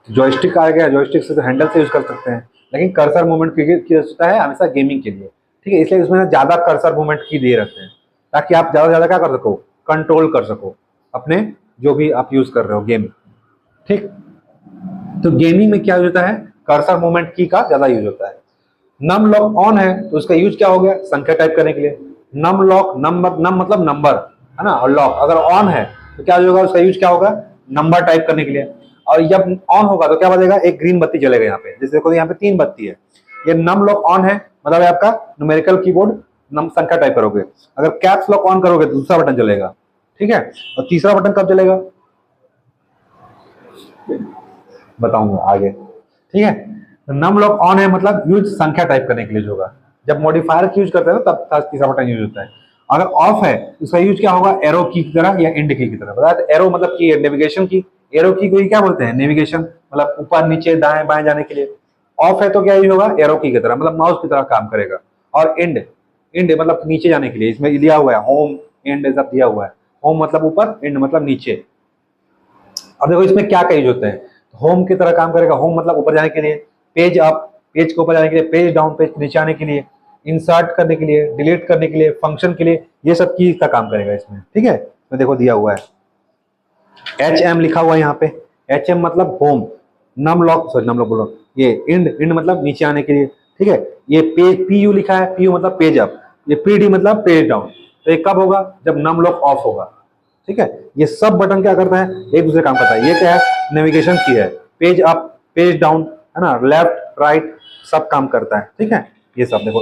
जॉयस्टिक आ गया, जॉयस्टिक से हैंडल से यूज कर सकते हैं, लेकिन कर्सर मूवमेंट की होता है हमेशा गेमिंग के लिए, ठीक है। इसलिए इसमें ज्यादा कर्सर मूवमेंट की दे रखते हैं, ताकि आप ज्यादा से ज्यादा क्या कर सको, कंट्रोल कर सको अपने जो भी आप यूज कर रहे हो गेम, ठीक। तो गेमिंग में क्या यूज होता है, कर्सर मूवमेंट की का ज्यादा यूज होता है। नम लॉक ऑन है तो उसका यूज क्या हो गया, संख्या टाइप करने के लिए। नम लॉक, नम मतलब नंबर है ना, और लॉक अगर ऑन है तो क्या होगा, उसका यूज क्या होगा, नंबर टाइप करने के लिए। और जब ऑन होगा तो क्या बजेगा, एक ग्रीन बत्ती जलेगा यहाँ पे। जैसे देखो यहाँ पे 3 बत्ती है, ये नम लॉक ऑन है, मतलब है आपका न्यूमेरिकल कीबोर्ड, नम संख्या टाइप करोगे। अगर कैप्स लॉक ऑन करोगे तो दूसरा बटन जलेगा, ठीक है। और तीसरा बटन कब जलेगा, बताऊंगा आगे, ठीक है। नम लॉक ऑन है मतलब यूज संख्या टाइप करने के लिए होगा। जब मॉडिफायर की यूज करते हैं ना तब तीसरा बटन यूज होता है। अगर ऑफ है तो उसका यूज क्या होगा, एरो की तरह या इंड की तरह। बताया तो एरो मतलब की नेविगेशन की, एरो की को क्या बोलते हैं, नेविगेशन, मतलब ऊपर नीचे दाएं बाएं जाने के लिए। ऑफ है तो क्या यूज होगा, एरो की तरह, मतलब माउस की तरह काम करेगा। और इंड मतलब नीचे जाने के लिए, इसमें दिया हुआ है होम एंड सब दिया हुआ है। होम मतलब ऊपर, एंड मतलब नीचे। अब देखो इसमें क्या यूज होते हैं, होम की तरह काम करेगा। होम मतलब ऊपर जाने के लिए, पेज अप पेज के ऊपर जाने के लिए, पेज डाउन पेज नीचे आने के लिए, इंसर्ट करने के लिए, डिलीट करने के लिए, फंक्शन के लिए, ये सब की का काम करेगा इसमें, ठीक है। तो देखो दिया हुआ है HM लिखा हुआ है यहाँ पे। HM मतलब होम, नम लॉक बोलो, ये इंड मतलब नीचे आने के लिए, ठीक है। ये पेज PU लिखा है, PU मतलब पेज अप, ये PD मतलब पेज डाउन। तो ये कब होगा, जब नम लॉक ऑफ होगा, ठीक है। ये सब बटन क्या करता है, एक दूसरे काम करता है। ये क्या है, नेविगेशन की है, पेज अप पेज डाउन है ना, लेफ्ट राइट सब काम करता है, ठीक है। ये सब देखो,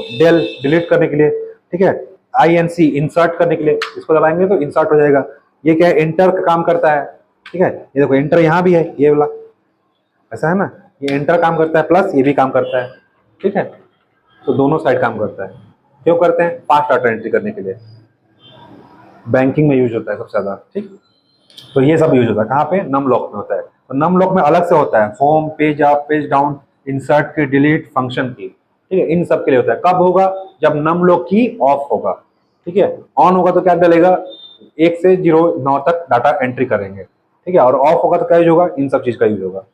डिलीट करने के लिए, ठीक है। INC इंसर्ट करने के लिए, इसको दबाएंगे तो इंसर्ट हो जाएगा। ये क्या है, एंटर का काम करता है, ठीक है। ये देखो एंटर यहाँ भी है, ये वाला ऐसा है ना, ये एंटर काम करता है, प्लस ये भी काम करता है, ठीक है। तो दोनों साइड काम करता है। क्यों करते हैं, फास्ट डाटा एंट्री करने के लिए, बैंकिंग में यूज होता है सबसे ज्यादा, ठीक। तो ये सब यूज होता है कहाँ पे, नम लॉक में होता है। तो नम लॉक में अलग से होता है home, page up page down, insert की, डिलीट, फंक्शन की, ठीक है। इन सब के लिए होता है। कब होगा, जब नम लॉक की ऑफ होगा, ठीक है। ऑन होगा तो क्या डलेगा, 1 से 9 तक डाटा एंट्री करेंगे, ठीक है। और ऑफ होगा तो क्या यूज होगा, इन सब चीज का यूज होगा,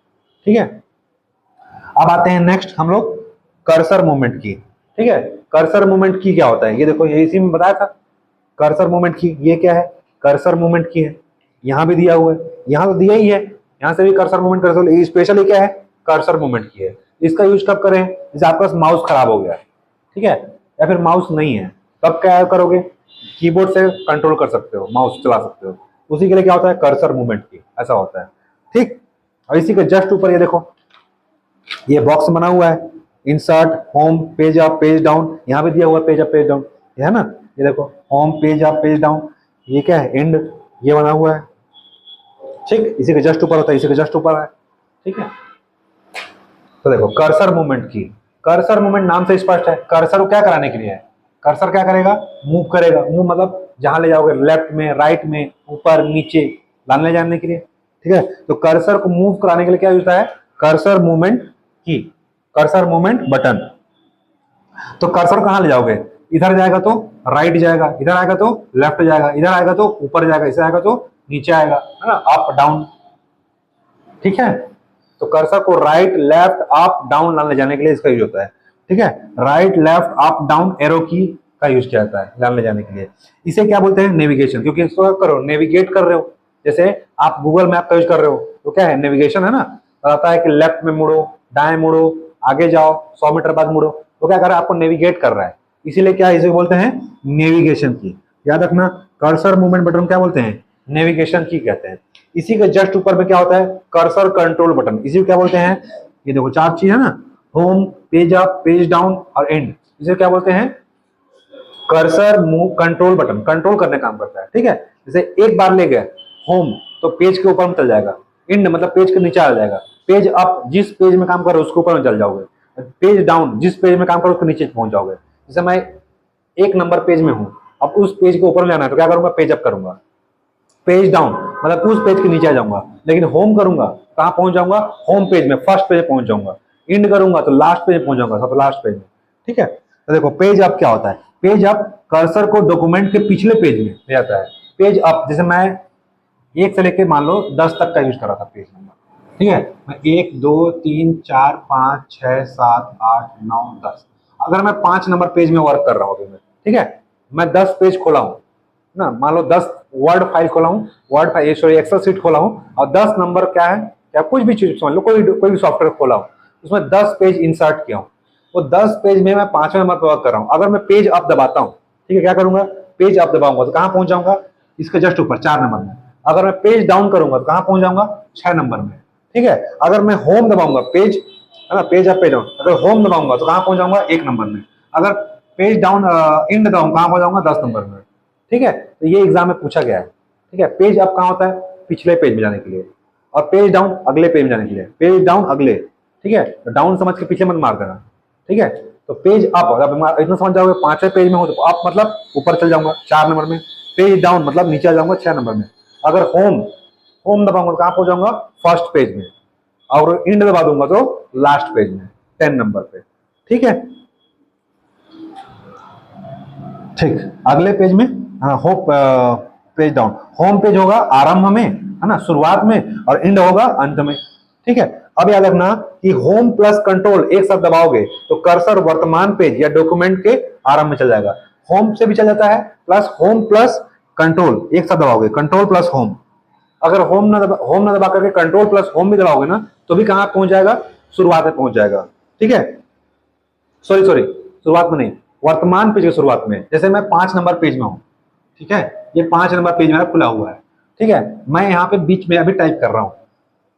ठीक है। अब आते हैं नेक्स्ट हम लोग कर्सर मूवमेंट की। ठीक है, कर्सर मूवमेंट की क्या होता है, ये देखो, ये इसी में बताया था कर्सर मूवमेंट की। ये क्या है, कर्सर मूवमेंट की है, यहाँ भी दिया हुआ है, यहाँ तो दिया ही है, यहाँ से भी कर्सर मूवमेंट कर सकते। स्पेशली क्या है, कर्सर मूवमेंट की है। इसका यूज कब करें, जैसे आपका माउस खराब हो गया, ठीक है, या फिर माउस नहीं है, तब क्या करोगे, कीबोर्ड से कंट्रोल कर सकते हो, माउस चला सकते हो, उसी के लिए क्या होता है, कर्सर मूवमेंट की, ऐसा होता है। ठीक, और इसी के जस्ट ऊपर ये देखो, ये बॉक्स बना हुआ है, insert, home, page up, page down, यहाँ भी दिया हुआ है पेज अप, पेज डाउन, ये है ना, ये देखो, home, page up, page down, ये क्या है, एंड, ये बना हुआ है। ठीक, इसी के जस्ट ऊपर होता है, इसी के जस्ट ऊपर है। ठीक है, तो देखो कर्सर मूवमेंट की, कर्सर मूवमेंट नाम से स्पष्ट है, कर्सर को क्या कराने के लिए है, कर्सर क्या करेगा, मूव करेगा, मूव मतलब जहां ले जाओगे, लेफ्ट में, राइट में, ऊपर, नीचे, लाने जाने के लिए। ठीक है, तो कर्सर को मूव कराने के लिए क्या होता है, कर्सर मूवमेंट की, कर्सर मूवमेंट बटन। तो कर्सर कहां ले जाओगे, इधर जाएगा तो राइट जाएगा, इधर आएगा तो लेफ्ट जाएगा, इधर आएगा तो ऊपर जाएगा, इधर आएगा तो नीचे आएगा, है ना, अप डाउन। ठीक है, तो कर्सर को राइट, लेफ्ट, अप, डाउन लाने जाने के लिए इसका यूज होता है। ठीक है, right, left, up, down arrow की का यूज किया जाता है लाने जाने के लिए। इसे क्या बोलते हैं, नेविगेशन, क्योंकि इसको करो नेविगेट कर रहे हो, जैसे आप गूगल मैप का यूज कर रहे हो तो क्या है, नेविगेशन है ना, बताता है कि लेफ्ट में मुड़ो, दाएं मुड़ो, आगे जाओ, 100 मीटर बाद मुड़ो, तो क्या कर रहा है, आपको नेविगेट कर रहा है, इसीलिए क्या इसे बोलते हैं, नेविगेशन की। याद रखना, कर्सर मूवमेंट बटन क्या बोलते हैं, नेविगेशन की कहते हैं। इसी के जस्ट ऊपर में क्या होता है, कर्सर कंट्रोल बटन, इसी को क्या बोलते हैं, ये देखो 4 चीज है ना, home, page up, page down और एंड, इसे क्या बोलते हैं, cursor move control button, control करने काम करता है। ठीक है, जैसे एक बार ले गए होम तो पेज के ऊपर में चल जाएगा, एंड मतलब पेज के नीचे आ जाएगा, पेज अप जिस पेज में काम करो उसके ऊपर में चल जाओगे, पेज डाउन जिस पेज में काम करो उसके नीचे पहुंच जाओगे। जैसे मैं 1 नंबर पेज में हूं, अब उस पेज के ऊपर में जाना है तो क्या करूंगा, पेज अप करूंगा, पेज डाउन मतलब उस पेज के नीचे आ जाऊंगा, लेकिन होम करूंगा कहां पहुंच जाऊंगा, होम पेज में, फर्स्ट पेज पहुंच जाऊंगा, एंड करूंगा तो लास्ट पेज पहुंच जाऊंगा, सब लास्ट पेज में। ठीक है, तो देखो पेज अप क्या होता है, पेज अप कर्सर को डॉक्यूमेंट के पिछले पेज में ले जाता है। पेज अप, जैसे मैं 1 से लेके मान लो 10 तक का यूज कर रहा था पेज नंबर, ठीक है, मैं 1 2 3 4 5 6 7 8 9 10, अगर मैं 5 नंबर पेज में वर्क कर रहा हूँ, ठीक है, मैं 10 पेज खोला हूँ ना, मान लो 10 वर्ड फाइल खोला हूँ, Word file sorry Excel sheet खोला हूँ, और 10 नंबर क्या है, क्या कुछ भी चीज समझ लो, कोई भी सॉफ्टवेयर खोला हूँ, उसमें 10 पेज इंसर्ट किया हूँ, वो 10 पेज में मैं 5वें नंबर पर वर्क कर रहा हूँ। अगर मैं पेज अप दबाता हूँ, ठीक है, क्या करूंगा, पेज अप दबाऊंगा तो कहां पहुंच जाऊंगा, इसके जस्ट ऊपर 4 नंबर में। अगर मैं पेज डाउन करूंगा तो कहां पहुंच जाऊंगा, 6 नंबर में। ठीक है, अगर मैं होम दबाऊंगा, पेज है ना, पेज अप, पेज डाउन, अगर होम दबाऊंगा तो कहां पहुंच जाऊंगा, 1 नंबर में। अगर पेज डाउन एंड दबाऊंगा कहां पहुंच जाऊंगा, 10 नंबर में। ठीक है, तो ये एग्जाम में पूछा गया है। ठीक है, पेज अप कहां होता है, पिछले पेज में जाने के लिए, और पेज डाउन अगले पेज में जाने के लिए, पेज डाउन अगले। ठीक है, तो डाउन समझ के पीछे मत मार देना। ठीक है, तो पेज अप, अगर इतना समझ जाओगे, 5वें पेज में हो तो अप मतलब ऊपर चल जाऊंगा 4 नंबर में, पेज डाउन मतलब नीचे आ जाऊंगा 6 नंबर में। अगर होम होम दबाऊंगा तो कहां पहुंच जाऊंगा, फर्स्ट पेज में, और इंड दबा दूंगा तो लास्ट पेज में, 10 नंबर पे। ठीक है, ठीक, अगले पेज में home, page down, home page होगा आरंभ में, है ना, शुरुआत में, और एंड होगा अंत में। ठीक है, अब याद रखना कि होम प्लस कंट्रोल एक साथ दबाओगे तो कर्सर वर्तमान पेज या डॉक्यूमेंट के आरंभ में चल जाएगा। होम से भी चल जाता है, प्लस होम प्लस कंट्रोल एक साथ दबाओगे, कंट्रोल प्लस होम। अगर होम ना दबा करके कंट्रोल प्लस होम भी दबाओगे ना, तो भी कहां पहुंच जाएगा, शुरुआत में पहुंच जाएगा। ठीक है, सॉरी शुरुआत में नहीं, वर्तमान पेज की शुरुआत में। जैसे मैं 5 नंबर पेज में हूं, ठीक है, ये 5 नंबर पेज मेरा खुला हुआ है। ठीक है, मैं यहाँ पे बीच में अभी टाइप कर रहा हूं,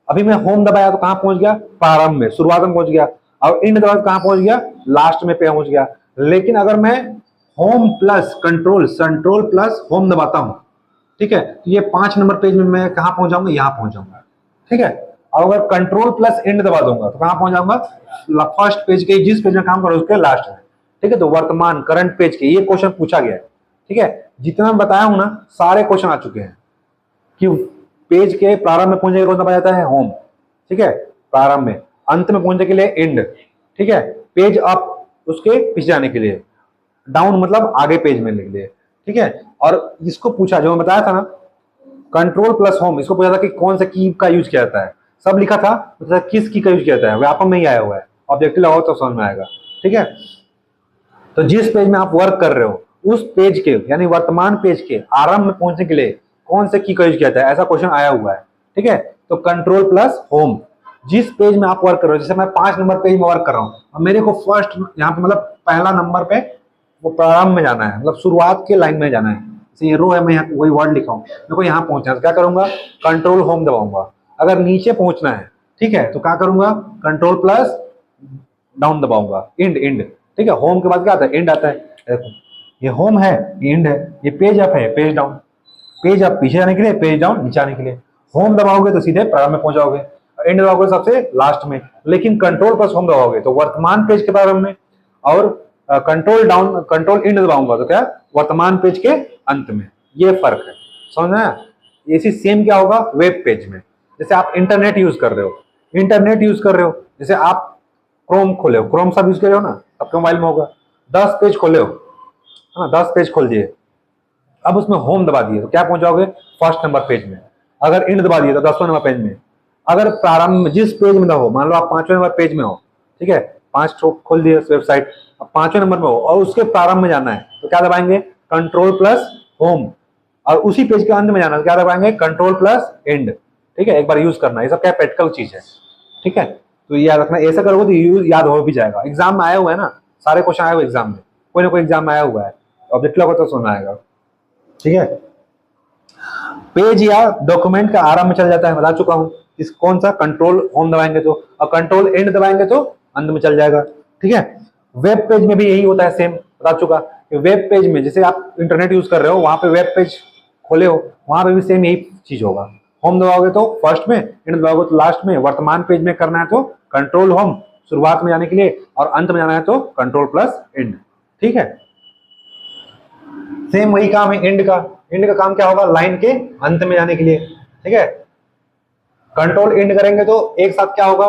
अभी मैं होम दबाया तो कहां पहुंच गया, प्रारंभ में, शुरुआत में पहुंच गया, और एंड दबाया तो कहां पहुंच गया, लास्ट में पहुंच गया। लेकिन अगर मैं home plus control plus home दबाता हूं, ठीक है, तो ये 5 नंबर पेज में मैं कहां पहुंच जाऊंगा, यहां पहुंच जाऊंगा। ठीक है, और अगर कंट्रोल प्लस एंड दबा दूंगा तो कहां पहुंच जाऊंगा, फर्स्ट पेज के, जिस पेज में काम करो उसके लास्ट में। ठीक है, तो वर्तमान करंट पेज के ये क्वेश्चन पूछा गया है। ठीक है, जितना मैं बताया हूं ना, सारे क्वेश्चन आ चुके हैं कि पेज के प्रारंभ में पहुंचने के लिए कौन दबाया जाता है, होम। ठीक है, प्रारंभ में, अंत में पहुंचने के लिए एंड। ठीक है, पेज अप उसके पीछे जाने के लिए, डाउन मतलब आगे पेज में के लिए। ठीक है, और इसको पूछा, जो मैं बताया था ना, कंट्रोल प्लस होम, इसको पूछा था कि कौन सा की का यूज किया जाता है, सब लिखा था, मतलब किस की का यूज किया जाता है, व्यापक में ही आया हुआ है, ऑब्जेक्टिव लगाओ तो समझ में आएगा। ठीक है। तो जिस पेज में आप वर्क कर रहे हो उस पेज के यानी वर्तमान पेज के आरंभ में पहुंचने के लिए कौन से की का यूज किया जाता है, ऐसा क्वेश्चन आया हुआ है। ठीक है, तो कंट्रोल प्लस होम, जिस पेज में आप वर्क कर रहे हो, जैसे मैं 5 नंबर पेज में वर्क कर रहा हूँ और मेरे को फर्स्ट यहाँ पे मतलब पहला नंबर पे वो प्रारंभ में जाना है, मतलब शुरुआत के लाइन में जाना है। जैसे ये रो है, मैं यहाँ वही वर्ड लिखा हूँ, मेरे को यहाँ पहुंचना है, तो क्या करूंगा, कंट्रोल होम दबाऊंगा। अगर नीचे पहुंचना है, ठीक है, तो क्या करूंगा, कंट्रोल प्लस डाउन दबाऊंगा, इंड इंड। ठीक है, होम के बाद क्या आता है, इंड आता है। देखो ये होम है, ये इंड है, ये पेज अप है, पेज डाउन। पेज अप पीछे जाने के लिए, पेज डाउन नीचे आने के लिए। होम दबाओगे तो सीधे प्रारंभ में पहुंच जाओगे, इंड दबाओगे सबसे लास्ट में। लेकिन कंट्रोल प्लस होम दबाओगे तो वर्तमान पेज के प्रारंभ में, और कंट्रोल डाउन कंट्रोल इंड दबाऊंगा तो क्या, वर्तमान पेज के अंत में। ये फर्क है, समझ में आया। इसी सेम क्या होगा वेब पेज में। जैसे आप इंटरनेट यूज कर रहे हो, जैसे आप क्रोम खोले हो, क्रोम सब यूज कर रहे हो ना, आपके मोबाइल में होगा, 10 पेज खोले हो, है ना, 10 पेज खोल दिए, अब उसमें होम दबा दिए तो क्या पहुंच जाओगे, फर्स्ट नंबर पेज में। अगर इंड दबा दिए तो 10वें नंबर पेज में। अगर प्रारंभ में जिस पेज में ना हो, मान लो आप 5वें नंबर पेज में हो, ठीक है, 5 खोल दिए वेबसाइट, अब 5वें नंबर में हो और उसके प्रारंभ में जाना है तो क्या दबाएंगे, कंट्रोल प्लस होम। और उसी पेज के अंत में जाना है तो क्या दबाएंगे, कंट्रोल प्लस एंड। ठीक है, एक बार यूज करना, ये सब क्या प्रैक्टिकल चीज है। ठीक है, तो ये याद रखना, ऐसा करोगे तो यूज याद हो भी जाएगा। एग्जाम में आया हुआ है ना, सारे क्वेश्चन आए हुए एग्जाम में, कोई ना कोई एग्जाम में आया हुआ है, ऑब्जेक्टिव होगा तो सुनना आएगा। ठीक है, पेज या डॉक्यूमेंट का आरंभ में चल जाता है, बता चुका हूं, इस कौन सा, कंट्रोल होम दबाएंगे तो, और कंट्रोल एंड दबाएंगे तो अंत में चल जाएगा। ठीक है, वेब पेज में भी यही होता है, सेम बता चुका। वेब पेज में जैसे आप इंटरनेट यूज कर रहे हो, वहां पे वेब पेज खोले हो, वहां पे भी सेम यही चीज होगा। होम दबाओगे तो फर्स्ट में, एंड दबाओगे तो लास्ट में। वर्तमान पेज में करना है तो कंट्रोल होम शुरुआत में जाने के लिए, और अंत में जाना है तो कंट्रोल प्लस एंड। ठीक है, सेम वही काम है एंड का। एंड का काम क्या होगा, लाइन के अंत में जाने के लिए। ठीक है, कंट्रोल एंड करेंगे तो एक साथ क्या होगा,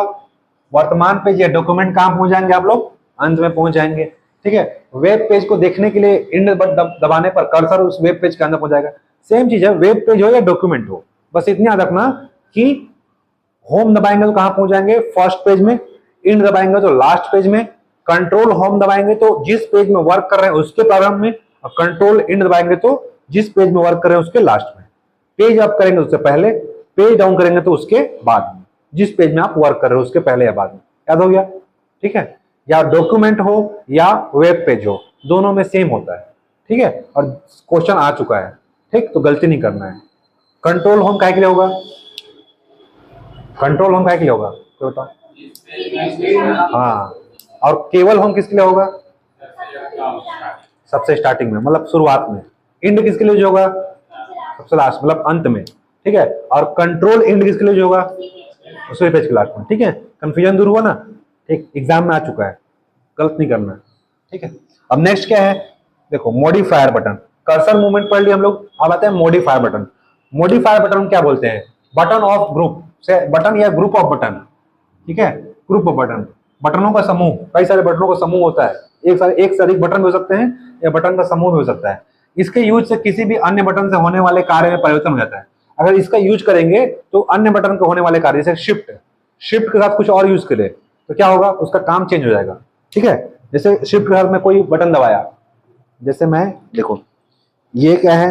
वर्तमान पेज या डॉक्यूमेंट कहां पहुंच जाएंगे आप लोग, अंत में पहुंच जाएंगे। ठीक है, वेब पेज को देखने के लिए एंड दबाने पर कर्सर उस वेब पेज के अंदर पहुंच जाएगा। सेम चीज है, वेब पेज हो या डॉक्यूमेंट हो, बस इतना याद रखना कि होम दबाएंगे तो कहां पहुंच जाएंगे, फर्स्ट पेज में। एंड दबाएंगे तो लास्ट पेज में। कंट्रोल होम दबाएंगे तो जिस पेज में वर्क कर रहे हैं उसके प्रारंभ में, और कंट्रोल एंड दबाएंगे तो जिस पेज में वर्क कर रहे हैं उसके लास्ट में। पेज अप करेंगे उससे पहले, पेज डाउन करेंगे तो उसके बाद में, जिस पेज में आप वर्क कर रहे हो उसके पहले या बाद में। याद हो गया। ठीक है, या डॉक्यूमेंट हो या वेब पेज हो, दोनों में सेम होता है। ठीक है, और क्वेश्चन आ चुका है, ठीक, तो गलती नहीं करना है। कंट्रोल होम काहे के लिए होगा, कंट्रोल होम काहे के लिए होगा, तो बताओ। हाँ, और केवल होम किसके लिए होगा, सबसे स्टार्टिंग में, मतलब शुरुआत में। एंड किसके लिए होगा, सबसे लास्ट, मतलब अंत में। ठीक है, और कंट्रोल एंड किसके लिए होगा, उसी पेज के लास्ट में। ठीक है, कंफ्यूजन दूर हुआ ना। ठीक, एग्जाम में आ चुका है, गलत नहीं करना है। ठीक है, अब नेक्स्ट क्या है, देखो मॉडिफायर बटन। कर्सर मूवमेंट पढ़ लिया हम लोग, अब आते हैं मॉडिफायर बटन। मॉडिफायर बटन क्या बोलते हैं, बटन ऑफ ग्रुप से, बटन या ग्रुप ऑफ बटन। ठीक है, ग्रुप ऑफ बटन, बटनों का समूह, कई सारे बटनों का समूह होता है, एक से अधिक बटन भी हो सकते हैं या बटन का समूह भी हो सकता है। इसके यूज से किसी भी अन्य बटन से होने वाले कार्य में परिवर्तन हो जाता है। अगर इसका यूज करेंगे तो अन्य बटन के होने वाले कार्य, जैसे शिफ्ट, शिफ्ट के साथ कुछ और यूज करें तो क्या होगा, उसका काम चेंज हो जाएगा। ठीक है, जैसे शिफ्ट के साथ में कोई बटन दबाया, जैसे मैं, देखो ये क्या है,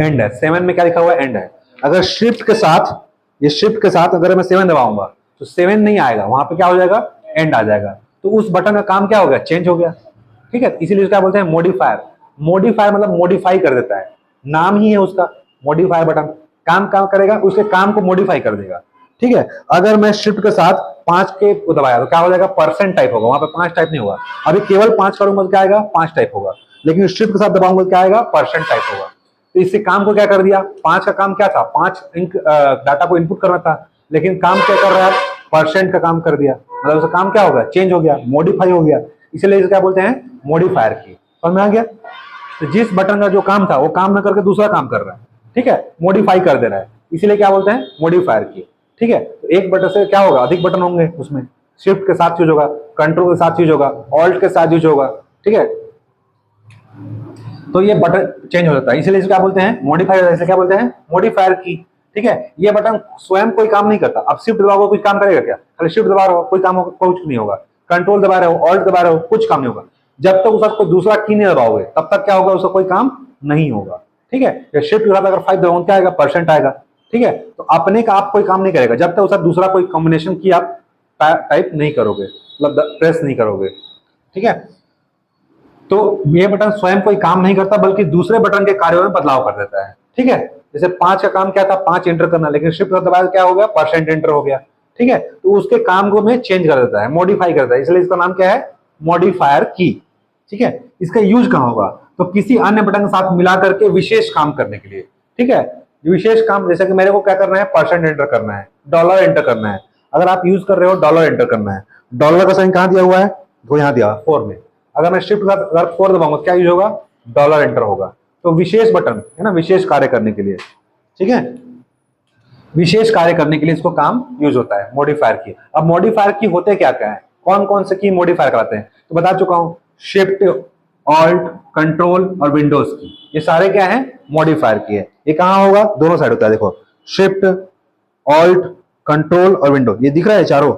एंड है, 7 में क्या लिखा हुआ है, एंड है। अगर शिफ्ट के साथ, ये शिफ्ट के साथ अगर मैं 7 दबाऊंगा तो 7 नहीं आएगा, वहां पे क्या हो जाएगा, एंड आ जाएगा। तो उस बटन का काम क्या हो गया, चेंज हो गया। ठीक है, इसीलिए क्या बोलते हैं, मॉडिफायर। मॉडिफायर मतलब मॉडिफाई कर देता है, नाम ही है उसका मॉडिफायर बटन। काम करेगा, उसके काम को मॉडिफाई कर देगा। ठीक है, अगर मैं शिफ्ट के साथ 5 के दबाया तो क्या हो जाएगा, परसेंट टाइप होगा, वहां पे 5 टाइप नहीं होगा। अभी केवल 5 करूंगा तो क्या आएगा, 5 टाइप होगा, लेकिन शिफ्ट के साथ दबाऊंगा तो क्या आएगा, परसेंट टाइप होगा। तो इससे काम को क्या कर दिया, 5 का काम क्या था, 5 डाटा को इनपुट करना था, लेकिन काम क्या कर रहा है, परसेंट का काम कर दिया, मतलब उसका काम क्या हो गया, चेंज हो गया, मॉडिफाई हो गया। इसलिए इसे क्या बोलते हैं, मॉडिफायर की। समझ में आ गया। तो जिस बटन का जो काम था वो काम न करके दूसरा काम कर रहा है, ठीक है, मॉडिफाई कर दे रहा है, इसीलिए क्या बोलते हैं, मॉडिफायर की। ठीक है, तो एक बटन से क्या होगा, अधिक बटन होंगे उसमें, शिफ्ट के साथ यूज होगा, कंट्रोल के साथ यूज होगा, ऑल्ट के साथ यूज होगा। ठीक है, तो ये बटन चेंज हो जाता है, इसलिए क्या बोलते हैं, मॉडिफायर। इसे क्या बोलते हैं, मॉडिफायर की। ठीक है, ये बटन स्वयं कोई काम नहीं करता। अब शिफ्ट दबाओगे कुछ काम करेगा क्या, खाली शिफ्ट दबा रहे हो, कोई काम कुछ नहीं होगा। कंट्रोल दबा रहे हो, ऑल्ट दबा रहे हो, कुछ काम नहीं होगा। जब तक उसका कोई दूसरा की नहीं दबाओगे तब तक क्या होगा, उसका कोई काम नहीं होगा। ठीक है, या शिफ्ट के साथ अगर 5 दबाओगे क्या आएगा, परसेंट आएगा। ठीक है, तो अपने का आप कोई काम नहीं करेगा जब तक उसका दूसरा कोई कॉम्बिनेशन की आप टाइप नहीं करोगे, मतलब प्रेस नहीं करोगे। ठीक है, तो ये बटन स्वयं कोई काम नहीं करता बल्कि दूसरे बटन के कार्यों में बदलाव कर देता है। ठीक है, जैसे 5 का काम क्या था, 5 एंटर करना, लेकिन शिफ्ट दबाया क्या हो गया, परसेंट एंटर हो गया। ठीक है, तो उसके काम को में चेंज कर देता है, मॉडिफाई करता है, इसलिए इसका नाम क्या है, मॉडिफायर की। ठीक है, इसका यूज कहां होगा, तो किसी अन्य बटन के साथ मिला करके विशेष काम करने के लिए। ठीक है, विशेष काम, जैसे कि मेरे को क्या करना है, परसेंट एंटर करना है, डॉलर एंटर करना है। अगर आप यूज कर रहे हो डॉलर एंटर करना है, डॉलर का साइन कहां दिया हुआ है, वो यहां दिया 4 में। अगर मैं शिफ्ट अगर 4 दबाऊंगा क्या यूज होगा, डॉलर एंटर होगा। तो विशेष बटन है ना, विशेष कार्य करने के लिए। ठीक है, विशेष कार्य करने के लिए इसको काम यूज होता है मॉडिफायर की। अब मॉडिफायर की होते क्या क्या है, कौन कौन से की मॉडिफायर कराते हैं, तो बता चुका हूं, शिफ्ट, ऑल्ट, कंट्रोल और विंडोज की, ये सारे क्या है, मॉडिफायर की है। ये कहां होगा, दोनों साइड होता है, देखो शिफ्ट, ऑल्ट, कंट्रोल और विंडो, ये दिख रहा है चारों,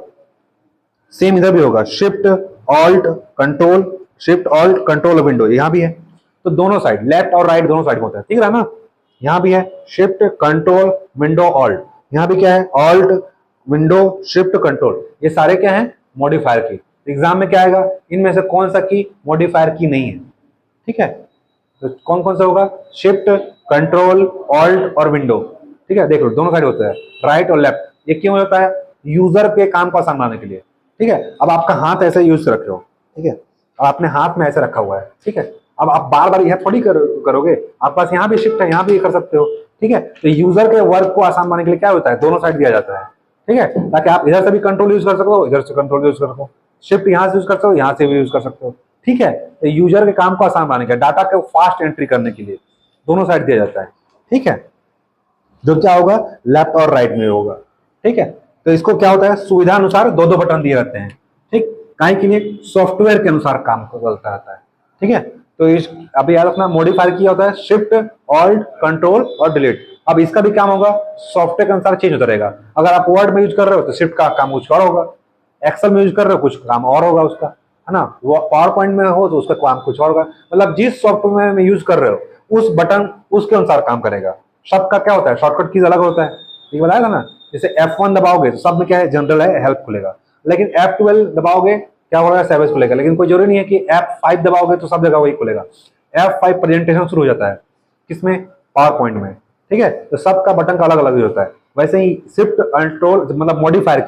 सेम इधर भी होगा, shift, alt, control, shift, alt, control और विंडो, यहां भी है। तो दोनों साइड, लेफ्ट और राइट दोनों साइड में होता है, ठीक है ना। यहां भी है शिफ्ट, कंट्रोल, विंडो, ऑल्ट, यहां भी क्या है, ऑल्ट, विंडो, शिफ्ट, कंट्रोल, ये सारे क्या है, मॉडिफायर की। एग्जाम में क्या आएगा, इनमें से कौन सा की मॉडिफायर की नहीं है। ठीक है, तो कौन कौन सा होगा, शिफ्ट, कंट्रोल, ऑल्ट और विंडो। ठीक है, देख लो दोनों साइड होता है, राइट और लेफ्ट। ये क्यों होता है, यूजर के काम को आसान बनाने के लिए। ठीक है, अब आपका हाथ ऐसे यूज रख रहे हो, ठीक है, अब आपने हाथ में ऐसे रखा हुआ है। ठीक है, अब आप बार बार यह थोड़ी करोगे, आप पास यहाँ भी शिफ्ट है, यहाँ भी कर सकते हो। ठीक है, तो यूजर के वर्क को आसान बनाने के लिए क्या होता है, दोनों साइड दिया जाता है। ठीक है, ताकि आप इधर से भी कंट्रोल यूज कर सको, इधर से कंट्रोल यूज कर सको, शिफ्ट यहाँ से यूज कर सको, यहाँ से भी यूज कर सकते हो। ठीक है, तो यूजर के काम को आसान बनाने के, डाटा को फास्ट एंट्री करने के लिए दोनों साइड दिया जाता है। ठीक है, जो क्या होगा, लेफ्ट और राइट में होगा। ठीक है, तो इसको क्या होता है, सुविधा अनुसार दो दो बटन दिए रहते हैं। ठीक, काहे के लिए, सॉफ्टवेयर के अनुसार काम चलता रहता है। ठीक है, तो इस अभी याद रखना, मॉडिफायर किया होता है शिफ्ट, ऑल्ट, कंट्रोल और डिलीट। अब इसका भी काम होगा सॉफ्टवेयर के अनुसार चेंज होता रहेगा। अगर आप वर्ड में यूज कर रहे हो तो शिफ्ट का काम कुछ और होगा, एक्सेल में यूज कर रहे हो कुछ काम और होगा उसका, है ना। वो पावर पॉइंट में हो तो उसका काम कुछ और होगा, मतलब जिस सॉफ्टवेयर में यूज कर रहे हो उस बटन उसके अनुसार काम करेगा। शब्द का क्या होता है, शॉर्टकट कीज अलग होता है, ये बताया था ना। जैसे F1 दबाओगे तो सब में क्या है, जनरल है, हेल्प खुलेगा, लेकिन F12 दबाओगे क्या होगा, सर्विस खुलेगा। लेकिन कोई जरूरी नहीं है कि F5 दबाओगे तो सब जगह वही खुलेगा। F5 प्रेजेंटेशन शुरू हो जाता है, किसमें, पावर पॉइंट में। ठीक है, तो सबका बटन का अलग अलग ही होता है। वैसे ही शिफ्ट, कंट्रोल, मतलब मॉडिफायर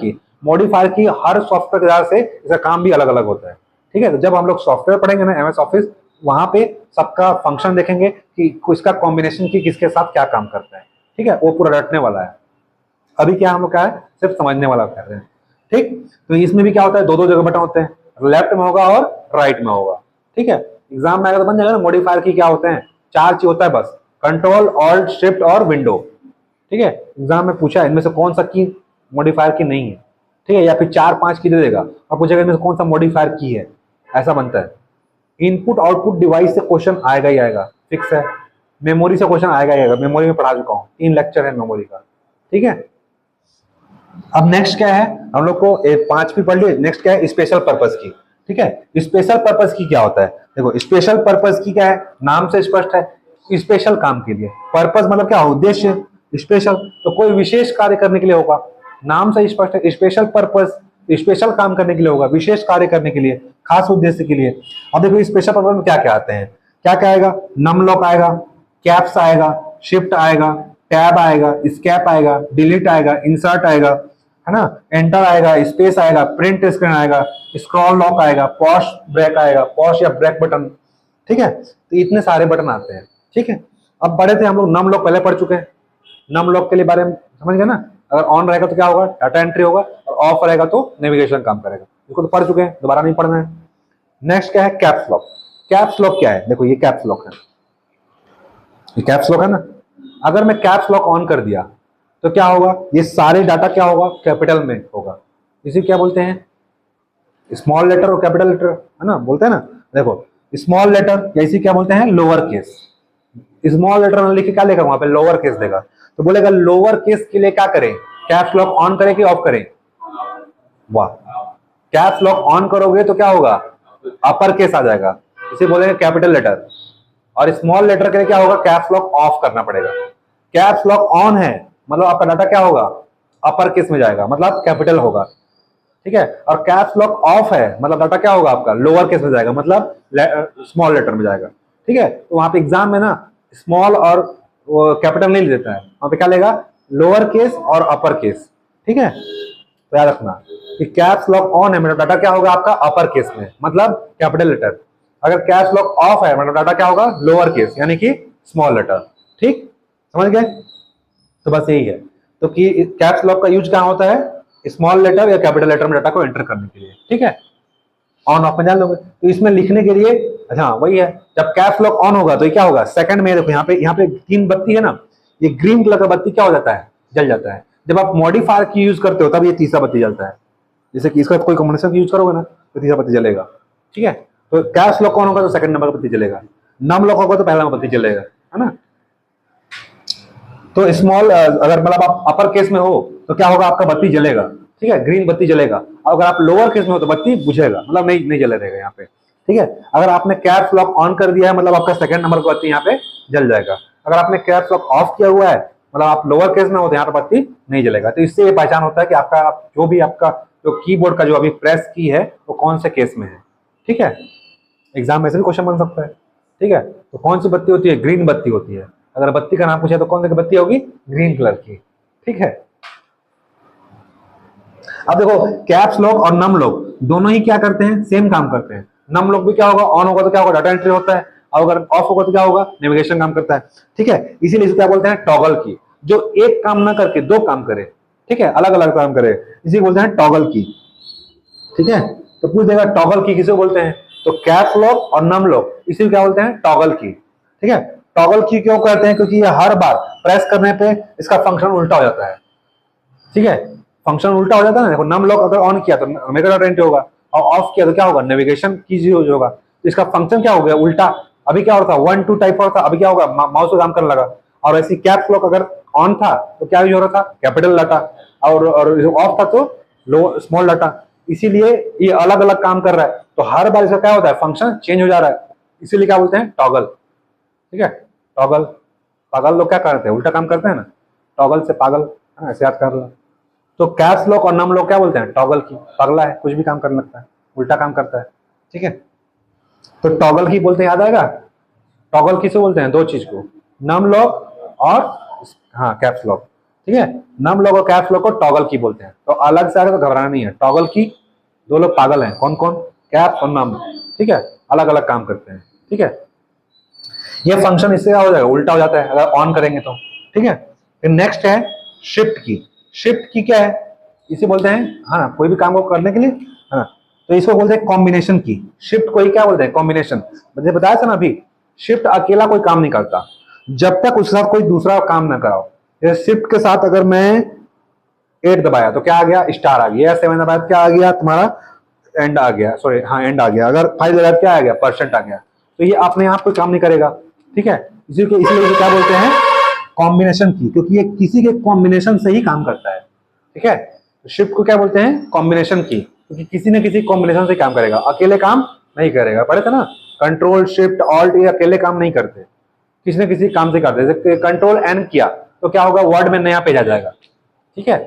की हर सॉफ्टवेयर के हिसाब से इसका काम भी अलग अलग होता है। ठीक है, तो जब हम लोग सॉफ्टवेयर पढ़ेंगे ना, MS ऑफिस, वहां पे सबका फंक्शन देखेंगे कि इसका कॉम्बिनेशन की किसके साथ क्या काम करता है। ठीक है, वो पूरा रटने वाला है। अभी क्या हम लोग क्या है, सिर्फ समझने वाला कर रहे हैं। ठीक, तो इसमें भी क्या होता है, दो दो जगह बटन होते हैं, लेफ्ट में होगा और राइट में होगा। ठीक है, एग्जाम में आएगा तो बन जाएगा ना, मॉडिफायर की क्या होते हैं, 4 चीज होता है बस, कंट्रोल, ऑल्ट, शिफ्ट और विंडो। ठीक है, एग्जाम में पूछा इनमें से कौन सा की मॉडिफायर की नहीं है। ठीक है, या फिर 4-5 की दे देगा और पूछेगा इनमें से कौन सा मॉडिफायर की है, ऐसा बनता है। इनपुट आउटपुट डिवाइस से क्वेश्चन आएगा ही आएगा, फिक्स है। मेमोरी से क्वेश्चन आएगा ही आएगा, मेमोरी में पढ़ा चुका हूँ, 3 लेक्चर है मेमोरी का। ठीक है, अब नेक्स्ट क्या है, हम लोग को 5 पढ़ लिए, नेक्स्ट क्या है, स्पेशल पर्पस की। ठीक है, स्पेशल पर्पस की क्या होता है, देखो स्पेशल पर्पस की क्या है, नाम से स्पष्ट है, स्पेशल काम के लिए। पर्पस मतलब क्या, उद्देश्य, स्पेशल तो कोई विशेष कार्य करने के लिए होगा, नाम से स्पष्ट है। स्पेशल पर्पस स्पेशल काम करने के लिए होगा, विशेष कार्य करने के लिए, खास उद्देश्य के लिए। अब देखो स्पेशल पर्पस में क्या क्या आते हैं, क्या क्या आएगा, नम लॉक आएगा, कैप्स आएगा, शिफ्ट आएगा, टैब आएगा, स्केप आएगा, डिलीट आएगा, इंसर्ट आएगा, है ना, एंटर आएगा, स्पेस आएगा, प्रिंट स्क्रीन आएगा, स्क्रॉल लॉक आएगा, पॉज ब्रेक आएगा, पॉज या ब्रेक बटन। ठीक है, तो इतने सारे बटन आते हैं। ठीक है, अब बड़े थे हम लोग, नम लॉक पहले पढ़ चुके हैं, नम लॉक के लिए बारे में समझ गए ना। अगर ऑन रहेगा तो क्या होगा, डाटा एंट्री होगा, और ऑफ रहेगा तो नेविगेशन काम करेगा। इसको तो पढ़ चुके हैं, दोबारा नहीं पढ़ना है। नेक्स्ट क्या है, कैप्स लॉक। कैप्स लॉक क्या है, देखो ये कैप्स लॉक है, ये कैप्स लॉक है ना। अगर मैं कैप्स लॉक ऑन कर दिया तो क्या होगा, ये सारे डाटा क्या होगा, कैपिटल में होगा। इसे क्या बोलते हैं, स्मॉल लेटर और कैपिटल लेटर, है ना, बोलते हैं ना। देखो स्मॉल लेटर या इसे क्या बोलते हैं, लोअर केस। स्मॉल लेटर में लिखे क्या लेगा, वहां पे लोअर केस देगा, तो बोलेगा लोअर केस के लिए क्या करें, कैप्स लॉक ऑन करें कि ऑफ करें। वाह, कैप्स लॉक ऑन करोगे तो क्या होगा, अपर केस आ जाएगा, इसे बोलेंगे कैपिटल लेटर। और स्मॉल लेटर के लिए क्या होगा, कैप्स लॉक ऑफ करना पड़ेगा। कैप्स लॉक ऑन है मतलब आपका डाटा क्या होगा, अपर केस में जाएगा, मतलब कैपिटल होगा, ठीक है। और कैप्स लॉक ऑफ है मतलब डाटा क्या होगा आपका, लोअर केस में जाएगा, मतलब स्मॉल लेटर में जाएगा, ठीक है। तो वहां पे एग्जाम में ना स्मॉल और कैपिटल नहीं लेता है, वहां पे क्या लेगा, लोअर केस और अपर केस, ठीक है। तो याद रखना कि कैप्स लॉक ऑन है मतलब डाटा क्या होगा आपका, अपर केस में, मतलब कैपिटल लेटर। अगर कैप्स लॉक ऑफ है मतलब डाटा क्या होगा, लोअर केस यानी कि स्मॉल लेटर, ठीक, समझ गए। तो बस यही है। तो कि कैप्स लॉक का यूज कहां होता है, स्मॉल लेटर या कैपिटल लेटर में डाटा को एंटर करने के लिए, ठीक है। ऑन ऑफ में जान लोगे तो इसमें लिखने के लिए, अच्छा वही है, जब कैप्स लॉक ऑन होगा तो ये क्या होगा, सेकंड में देखो यहाँ पे 3 बत्ती है ना, ये ग्रीन कलर का बत्ती क्या हो जाता है, जल जाता है। जब आप मॉडिफायर की यूज करते हो तब ये तीसरा बत्ती जलता है। जैसे कि इसका कोई कॉम्बिनेशन की यूज करोगे ना तो तीसरा बत्ती जलेगा, ठीक है। तो कैप्स लॉक ऑन होगा तो सेकंड नंबर का बत्ती जलेगा, नम लॉक होगा तो पहला बत्ती जलेगा, है ना। तो स्मॉल अगर मतलब आप अपर केस में हो तो क्या होगा, आपका बत्ती जलेगा, ठीक है, ग्रीन बत्ती जलेगा। अगर आप लोअर केस में हो तो बत्ती बुझेगा, मतलब नहीं जले रहेगा यहाँ पे, ठीक है। अगर आपने कैप्स लॉक ऑन कर दिया है मतलब आपका सेकंड नंबर का बत्ती यहाँ पे जल जाएगा। अगर आपने कैप्स लॉक ऑफ किया हुआ है मतलब आप लोअर केस में हो तो यहाँ पे बत्ती नहीं जलेगा। तो इससे ये पहचान होता है कि आपका जो भी आपका जो कीबोर्ड का जो अभी प्रेस की है वो कौन से केस में है, ठीक है। एग्जाम में से भी क्वेश्चन बन सकता है, ठीक है। तो कौन सी बत्ती होती है, ग्रीन बत्ती होती है। अगर बत्ती का नाम पूछे तो कौन सी बत्ती होगी, ग्रीन कलर की, ठीक है। अब देखो कैप्स लॉक और नम लॉक दोनों ही क्या करते हैं, सेम काम करते हैं। नम लॉक भी क्या होगा, ऑन होगा तो क्या होगा, डाटा एंट्री होता है, और अगर ऑफ होगा तो क्या होगा, नेविगेशन काम करता है, ठीक है। इसीलिए इसे क्या बोलते हैं, टॉगल की, जो एक काम ना करके दो काम करे, ठीक है, अलग अलग काम करे, इसे बोलते हैं टॉगल की, ठीक है। तो पूछ देगा टॉगल की किसे बोलते हैं, तो कैप्स लॉक और नम लॉक इसे क्या बोलते हैं, टॉगल की, ठीक है। टॉगल की क्यों कहते हैं, क्योंकि ये हर बार प्रेस करने पे इसका फंक्शन उल्टा हो जाता है, ठीक है। फंक्शन उल्टा हो जाता है ना, देखो नम लॉक अगर ऑन किया तो मेगा डॉट एंट्री होगा, और ऑफ किया तो क्या होगा, नेविगेशन की यूज होगा। तो इसका फंक्शन क्या हो गया, उल्टा। अभी क्या हो रहा था, 1 2 टाइप हो रहा था, अभी क्या होगा, माउस को काम करने लगा। और ऐसी कैप्स लॉक अगर ऑन था तो क्या यूज हो रहा था, कैपिटल डाटा, और ऑफ था तो लो स्मॉल डाटा। इसीलिए ये अलग अलग काम कर रहा है, तो हर बार इसका क्या होता है, फंक्शन चेंज हो जा रहा है, इसीलिए क्या बोलते हैं, टॉगल, ठीक है। टॉगल, पागल लोग क्या करते हैं, उल्टा काम करते हैं ना, टॉगल से पागल, है ना, ऐसे याद कर लो। तो कैप्स लॉक और नम लॉक क्या बोलते हैं, टॉगल की, पगला है, कुछ भी काम करने लगता है, उल्टा काम करता है, ठीक है। तो टॉगल की बोलते हैं, याद आएगा। टॉगल किसे बोलते हैं, दो चीज को, नम लॉक और हाँ कैप्स लॉक, ठीक है। नम लॉक और कैप्स लॉक को टॉगल की बोलते हैं। तो अलग से आगे तो घबराना नहीं है, टॉगल की दो लोग पागल हैं, कौन कौन, कैप्स और नम, ठीक है, अलग अलग काम करते हैं, ठीक है। ये फंक्शन इससे क्या हो जाएगा, उल्टा हो जाता है अगर ऑन करेंगे तो, ठीक है। फिर नेक्स्ट है शिफ्ट की। शिफ्ट की क्या है, इसे बोलते हैं, हाँ कोई भी काम को करने के लिए, हाँ, तो इसको बोलते हैं कॉम्बिनेशन की। शिफ्ट को ही क्या बोलते हैं, कॉम्बिनेशन। मुझे बताया था ना अभी, शिफ्ट अकेला कोई काम नहीं करता जब तक उसके साथ कोई दूसरा काम ना कराओ। जैसे शिफ्ट के साथ अगर मैं 8 दबाया तो क्या आ गया, स्टार आ गया, 7 दबाया तो क्या आ गया, तुम्हारा एंड आ गया, सॉरी हाँ एंड आ गया। अगर 5 दबाया तो क्या आ गया, परसेंट आ गया। तो ये अपने आप कोई काम नहीं करेगा, ठीक है। इसलिए इसे क्या बोलते हैं, कॉम्बिनेशन की, क्योंकि ये किसी के कॉम्बिनेशन से ही काम करता है, ठीक है। शिफ्ट को क्या बोलते हैं, कॉम्बिनेशन की, क्योंकि किसी न किसी कॉम्बिनेशन से काम करेगा, अकेले काम नहीं करेगा। पढ़े थे ना, कंट्रोल शिफ्ट ऑल्ट ये अकेले काम नहीं करते, किसी न किसी काम से करते। जैसे कंट्रोल एन किया तो क्या होगा, वर्ड में नया पेज आ जाएगा, ठीक है।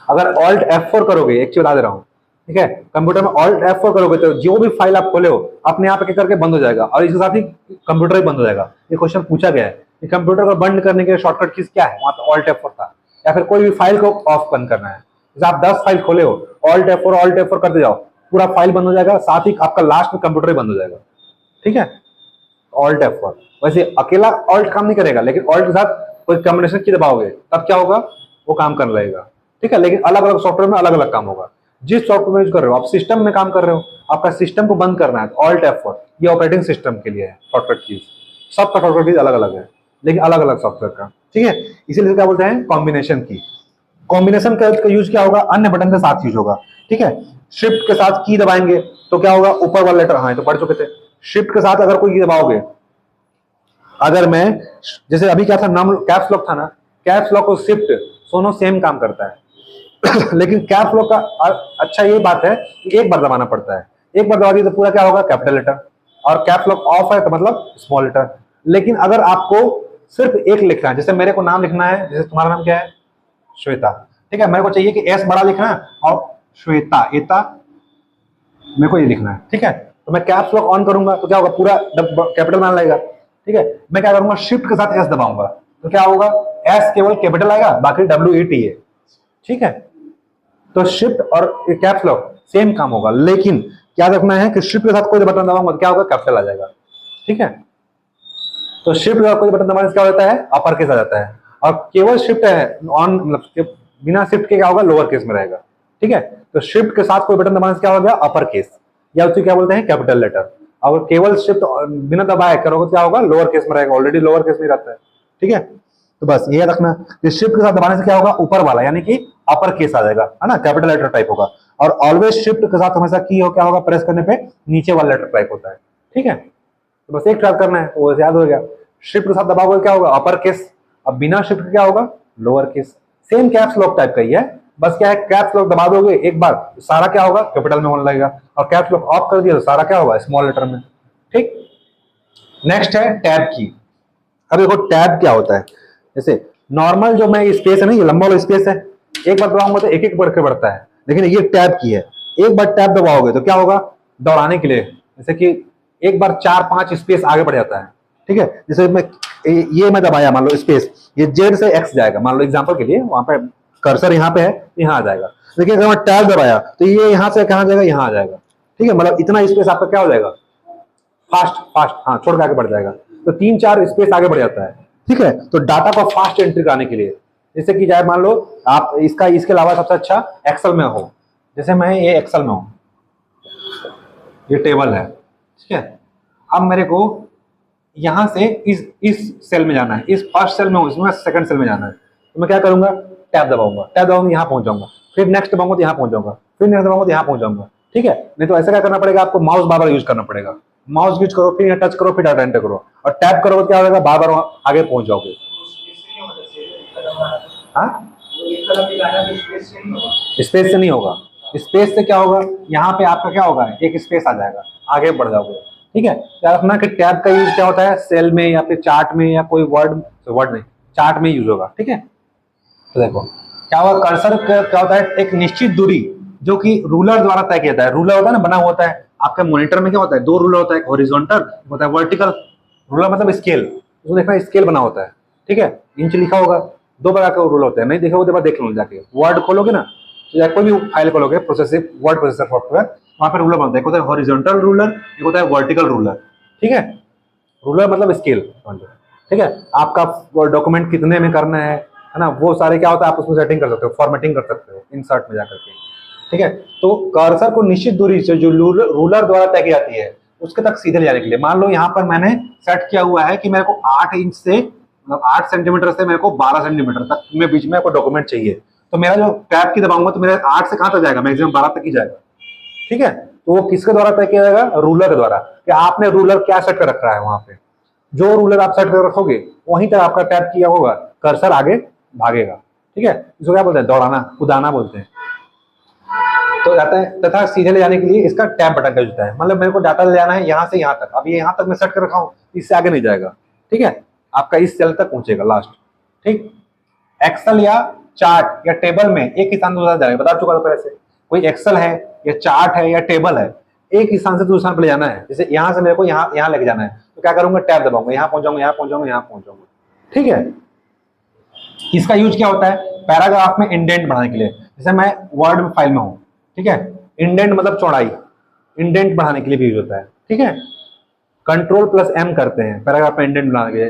अगर ऑल्ट F4 करोगे, एक चीज बता दे रहा हूँ, ठीक है, कंप्यूटर में ऑल्ट F4 करोगे तो जो भी फाइल आप खोले हो अपने आप एक करके बंद हो जाएगा, और इसके साथ ही कंप्यूटर भी बंद हो जाएगा। ये क्वेश्चन पूछा गया है कि कंप्यूटर को बंद करने के लिए शॉर्टकट कीज क्या है, वहां पे ऑल्ट F4 था। या फिर कोई भी फाइल को ऑफ बंद करना है, जैसे आप 10 फाइल खोले हो, ऑल्ट F4 करते जाओ, पूरा फाइल बंद हो जाएगा, साथ ही आपका लास्ट में कंप्यूटर भी बंद हो जाएगा, ठीक है। ऑल्ट F4 वैसे अकेला ऑल्ट काम नहीं करेगा, लेकिन ऑल्ट के साथ कोई कॉम्बिनेशन की दबाओगे तब क्या होगा, वो काम करने लगेगा, ठीक है। लेकिन अलग अलग सॉफ्टवेयर में अलग अलग काम होगा। जिस सॉफ्टवेयर में यूज कर रहे हो, आप सिस्टम में काम कर रहे हो, आपका सिस्टम को बंद करना है तो ऑल्ट F4, ये ऑपरेटिंग सिस्टम के लिए है शॉर्टकट कीज। सबका शॉर्टकट कीज अलग अलग है, लेकिन अलग अलग सॉफ्टवेयर का, ठीक है। इसीलिए क्या बोलते हैं, कॉम्बिनेशन की। कॉम्बिनेशन का यूज क्या होगा, अन्य बटन के साथ यूज होगा, ठीक है। शिफ्ट के साथ की दबाएंगे तो क्या होगा, ऊपर वाला लेटर, हाँ तो पढ़ चुके थे। शिफ्ट के साथ अगर कोई की दबाओगे, अगर मैं जैसे अभी क्या था, नाम कैप्स लॉक था ना, कैप्स लॉक और शिफ्ट दोनों सेम काम करता है। लेकिन कैप्स लॉक का अच्छा ये बात है कि एक बार दबाना पड़ता है, एक बार दबा दिए तो पूरा क्या होगा, कैपिटल लेटर। और कैप्स लॉक ऑफ है तो मतलब स्मॉल लेटर। लेकिन अगर आपको सिर्फ एक लिखना है, जैसे मेरे को नाम लिखना है, जैसे तुम्हारा नाम क्या है, श्वेता, ठीक है, मेरे को चाहिए कि एस बड़ा लिखना है और श्वेता एता मेरे को ये लिखना है, ठीक है। तो मैं कैप्स लॉक ऑन करूंगा तो क्या होगा, पूरा कैपिटल मान लगेगा, ठीक है। मैं क्या करूंगा, शिफ्ट के साथ एस दबाऊंगा तो क्या होगा, एस केवल कैपिटल आएगा, बाकी WET है, ठीक है। तो शिफ्ट और कैप्स लॉक सेम काम होगा, लेकिन क्या रखना है कि शिफ्ट के साथ कोई बटन दबाऊंगा तो क्या होगा, कैपिटल आ जाएगा, ठीक है। तो शिफ्ट का कोई बटन दबाने से क्या होता है, अपर केस आ जाता है। और केवल शिफ्ट है ऑन, मतलब बिना शिफ्ट के क्या होगा, लोअर केस में रहेगा, ठीक है। तो शिफ्ट के साथ कोई बटन दबाने से क्या हो गया, अपर केस, या उसे क्या बोलते हैं, कैपिटल लेटर। और केवल शिफ्ट बिना दबाए करोगे तो क्या होगा, लोअर केस में रहेगा, ऑलरेडी लोअर केस में रहता है, ठीक है। तो बस ये रखना कि शिफ्ट के साथ दबाने से क्या होगा, ऊपर वाला यानी कि अपर केस आ जाएगा, है ना, कैपिटल लेटर टाइप होगा। और ऑलवेज शिफ्ट के साथ हमेशा की हो क्या होगा, प्रेस करने पे नीचे वाला लेटर टाइप होता है, ठीक है। तो बस एक ट्राई करना है, वो याद हो गया। शिफ्ट के साथ दबाओगे क्या होगा, अपर केस, अब बिना शिफ्ट क्या होगा, lower case. Same caps lock type का ही है, बस क्या है, कैप्स लॉक दबा दोगे एक बार, सारा क्या होगा, कैपिटल में होने लगेगा। और कैप्स लॉक ऑफ कर दिया तो सारा क्या होगा, स्मॉल लेटर में, ठीक। नेक्स्ट है टैब की। अब देखो टैब क्या होता है, जैसे नॉर्मल जो मैं स्पेस है ना, ये लंबा वाला स्पेस है, एक बार दबाऊंगा तो एक एक बढ़ के बढ़ता है, लेकिन ये टैब की है, एक बार टैब दबाओगे तो क्या होगा, दौड़ाने के लिए, जैसे कि एक बार 4-5 स्पेस आगे बढ़ जाता है, ठीक है। जैसे ये मैं दबाया, मान लो स्पेस, ये जेड से एक्स जाएगा, मान लो एग्जांपल के लिए, वहां पे कर्सर यहाँ पे है, यहाँ आ जाएगा। लेकिन अगर मैं टैब दबाया तो ये यहाँ से कहाँ जाएगा, यहाँ आ जाएगा, ठीक है। मतलब इतना स्पेस आपका क्या हो जाएगा, फास्ट फास्ट, हाँ, छोड़ के आगे बढ़ जाएगा, तो 3-4 स्पेस आगे बढ़ जाता है, ठीक है। तो डाटा को फास्ट एंट्री कराने के लिए, जैसे कि जाए मान लो आप इसका, इसके अलावा सबसे अच्छा एक्सेल में हो, जैसे मैं ये एक्सेल में हूं, ये टेबल है, ठीक है। अब मेरे को यहां से इस सेल में जाना है, इस फर्स्ट सेल में हूं, इसमें सेकंड सेल में जाना है, तो मैं क्या करूंगा, टैब दबाऊंगा, टैब दबाऊंगा यहां पहुंच जाऊंगा, फिर नेक्स्ट दबाऊंगा तो यहां पहुंच जाऊंगा, फिर नेक्स्ट दबाऊंगा तो यहां पहुंच जाऊंगा, ठीक है। नहीं तो ऐसा क्या करना पड़ेगा, आपको माउस बार बार यूज करना पड़ेगा, माउस यूज करो, फिर टच करो, फिर डाटा एंटर करो, और टैब करो तो क्या होगा, बार बार आगे पहुंच जाओगे। हाँ, स्पेस से नहीं होगा, स्पेस से क्या होगा, यहाँ पे आपका क्या होगा, एक स्पेस आ जाएगा, आगे बढ़ जाओगे, ठीक है। याद रखना कि टैब का यूज क्या होता है, सेल में या फिर चार्ट में या कोई वर्ड नहीं, चार्ट में यूज होगा, ठीक है। तो देखो क्या होगा, कर्सर क्या होता है, एक निश्चित दूरी जो कि रूलर द्वारा तय किया जाता है, रूलर होता है ना, बना होता है आपके मॉनिटर में, क्या होता है, 2 रूलर होता है, एक हॉरिजॉन्टल होता है, वर्टिकल। रूलर मतलब स्केल, उसको देखना स्केल बना होता है, ठीक है। इंच लिखा होगा, 2 प्रकार के रूलर होते हैं, नहीं देखे वो देख लो जाके, वर्ड खोलोगे ना, तो कोई भी फाइल खोलोगे, प्रोसेसिव वर्ड प्रोसेसर सॉफ्टवेयर, वहां पर रूलर बनता है, एक होता है हॉरिजॉन्टल रूलर, एक होता है वर्टिकल रूलर, ठीक है। रूलर मतलब स्केल, ठीक है। आपका डॉक्यूमेंट कितने में करना है ना, वो सारे क्या होता है, आप उसमें सेटिंग कर सकते हो, फॉर्मेटिंग कर सकते हो इंसर्ट में जाकर के, ठीक है। तो कर्सर को निश्चित दूरी से जो रूलर द्वारा तय की जाती है उसके तक सीधे ले जाने के लिए, मान लो यहाँ पर मैंने सेट किया हुआ है कि मेरे को 8 इंच से, मतलब 8 सेंटीमीटर से मेरे को 12 सेंटीमीटर तक में बीच में आपको डॉक्यूमेंट चाहिए, तो मेरा जो टैब की दबाऊंगा तो मेरा 8 से कहां तक जाएगा, मैक्सिमम 12 तक ही जाएगा, ठीक है। तो वो किसके द्वारा तय किया जाएगा, रूलर के द्वारा, कि आपने रूलर क्या सेट कर रखा है, वहां पे जो रूलर आप सेट कर रखोगे वहीं तक आपका टैब किया होगा, कर्सर आगे भागेगा, ठीक है। इसको क्या बोलते हैं, दौड़ाना, कुदाना बोलते हैं। तो जाता है तथा सीधे ले जाने के लिए इसका टैब बटन का यूज होता है, मतलब मेरे को डाटा ले जाना है यहाँ से यहाँ तक, अब ये यहाँ तक मैं सेट कर रखा हूँ, इससे आगे नहीं जाएगा, ठीक है। आपका इस सेल तक पहुंचेगा लास्ट, ठीक। एक्सेल या चार्ट या टेबल में एक ही स्थान से दूसरा जाएगा, बता चुका था पहले से, कोई एक्सेल है या चार्ट है या टेबल है, एक ही स्थान से दूसरे स्थान पर ले जाना है, जैसे यहाँ से मेरे को यहाँ लेके जाना है, तो क्या करूंगा, टैब दबाऊंगा, यहाँ पहुंच जाऊंगा, यहाँ पहुंच जाऊंगा, यहाँ पहुंच जाऊंगा, ठीक है। इसका यूज क्या होता है, पैराग्राफ में इंडेंट बढ़ाने के लिए, जैसे मैं वर्ड फाइल में हूँ, ठीक है, इंडेंट मतलब चौड़ाई, इंडेंट बढ़ाने के लिए भी यूज होता है, ठीक है। Ctrl+M करते हैं पैराग्राफ में इंडेंट बनाने के लिए,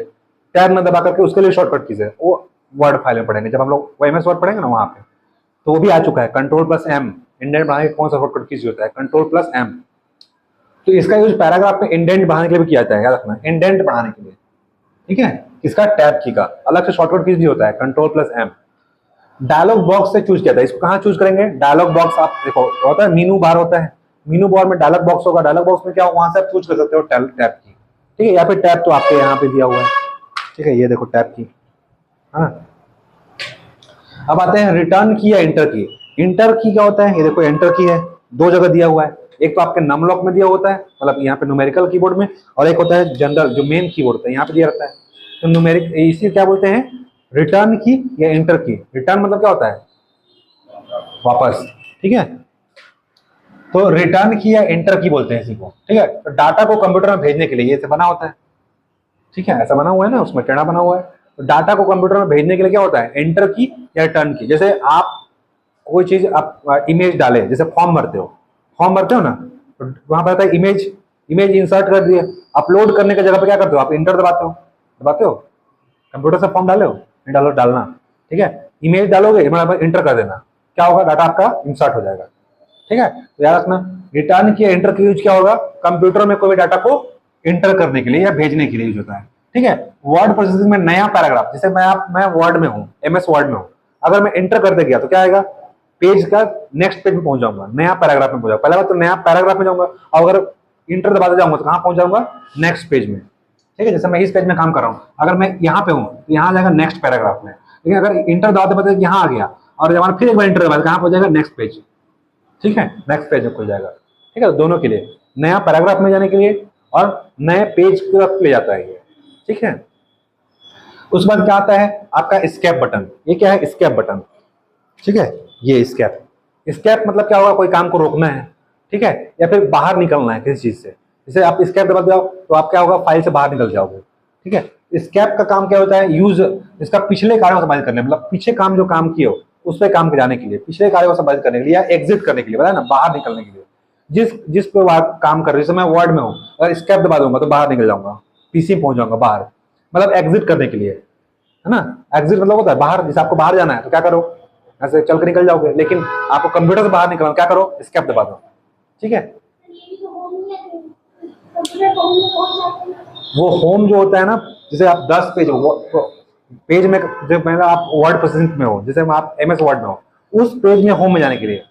टैब में दबा करके, उसके लिए शॉर्टकट कीज है, वो वर्ड फाइल में पढ़ेंगे, जब हम लोग MS वर्ड पढ़ेंगे ना वहां पे, तो वो भी आ चुका है, Ctrl+M, इंडेंट बढ़ाने के कौन सा शॉर्टकट कीज होता है, Ctrl+M। तो इसका यूज पैराग्राफ में इंडेंट बढ़ाने के लिए भी किया जाता है, याद रखना, इंडेंट बढ़ाने के लिए, ठीक है। इसका टैब की का अलग से शॉर्टकट कीज भी होता है, Ctrl+M। डायलॉग बॉक्स से चूज किया था, इसको कहाँ चूज करेंगे, डायलॉग बॉक्स, आप देखो होता है मीनू बार होता है, मीनू बार में डायलॉग बॉक्स होगा, डायलॉग बॉक्स में क्या हो, वहां से आप चूज कर सकते हो टैब की, ठीक है। या फिर टैब तो आपके यहाँ पे दिया हुआ है, ठीक है, ये देखो टैब की, हाँ। अब आते हैं रिटर्न की या एंटर की। इंटर की क्या होता है, ये देखो एंटर की है, दो जगह दिया हुआ है, एक तो आपके नम लॉक में दिया होता है, मतलब यहाँ पे न्यूमेरिकल कीबोर्ड में, और एक होता है जनरल जो मेन कीबोर्ड होता है यहाँ पे दिया रहता है। तो न्यूमेरिक इसी क्या बोलते हैं, रिटर्न की या एंटर की। रिटर्न मतलब क्या होता है, वापस, ठीक है। तो रिटर्न की या एंटर की बोलते हैं इसी को, ठीक है। तो डाटा को कंप्यूटर में भेजने के लिए ये ऐसे बना होता है, ठीक है, ऐसा बना हुआ है ना, उसमें टेढ़ा बना हुआ है। तो डाटा को कंप्यूटर में भेजने के लिए क्या होता है, एंटर की या रिटर्न की। जैसे आप कोई चीज आप इमेज डाले, जैसे फॉर्म भरते हो, फॉर्म भरते हो ना, तो वहां पर आता है इमेज, इमेज इंसर्ट कर दिए, अपलोड करने की जगह पे क्या करते हो, आप इंटर दबाते हो, दबाते हो, कंप्यूटर से फॉर्म डाले हो, नहीं डालो, डालना, ठीक है। इमेज डालोगे, इंटर कर देना, क्या होगा, डाटा आपका इंसर्ट हो जाएगा, ठीक है। तो याद रखना, रिटर्न की एंटर की यूज क्या होगा, कंप्यूटर में कोई भी डाटा को इंटर करने के लिए या भेजने के लिए यूज होता है, ठीक है। वर्ड प्रोसेसिंग में नया पैराग्राफ, जैसे मैं वर्ड में हूँ, MS वर्ड में हूँ, अगर मैं इंटर करते गया तो क्या आएगा, पेज का नेक्स्ट पेज में पहुंच जाऊंगा, नया पैराग्राफ में पहुंच जाऊंगा। पहले बात तो नया पैराग्राफ में जाऊंगा, और अगर इंटर दबाते जाऊंगा तो कहां पहुंच जाऊंगा, नेक्स्ट पेज में, ठीक है। जैसे मैं इस पेज में काम कर रहा हूँ, अगर मैं यहाँ पे हूँ तो यहाँ जाएगा नेक्स्ट पैराग्राफ में, लेकिन अगर इंटर दबाते दबाते यहाँ आ गया और जब फिर एक बार इंटर दबाते कहां पहुंच जाएगा, नेक्स्ट पेज, ठीक है, नेक्स्ट पेज में खुल जाएगा, ठीक है। तो दोनों के लिए, नया पैराग्राफ में जाने के लिए और नए पेज की तरफ ले जाता है ये, ठीक है। उस बाद क्या आता है आपका स्केप बटन। ये क्या है, स्केप बटन, ठीक है। ये स्केप, स्केप मतलब क्या होगा, कोई काम को रोकना है, ठीक है, या फिर बाहर निकलना है किसी चीज से। जैसे आप स्केप दबा जाओ तो आप क्या होगा, फाइल से बाहर निकल जाओगे, ठीक है। स्केप का काम क्या होता है, यूज इसका पिछले कार्यों को संपादित करने, मतलब पीछे काम जो काम किए हो उस पर काम जाने के लिए, पिछले कार्यों को संपादित करने के लिए, या एग्जिट करने के लिए, बताया ना, बाहर निकलने के लिए। जिस पे काम कर रही, जैसे मैं वर्ड में हूँ, अगर स्केप दबा दूंगा तो बाहर निकल जाऊंगा, पीसी पहुंच जाऊंगा बाहर, मतलब एग्जिट करने के लिए, है ना। एग्जिट मतलब होता है बाहर, जैसे आपको बाहर जाना है तो क्या करो, ऐसे चल कर निकल जाओगे, लेकिन आपको कंप्यूटर से बाहर निकलना, क्या करो, स्केप दबा दो, ठीक है। वो होम जो होता है ना, जैसे आप 10 पेज पेज में, जब पहले आप वर्ड प्रोसेसिंग में हो, जैसे आप MS वर्ड में हो, उस पेज में होम में जाने के लिए,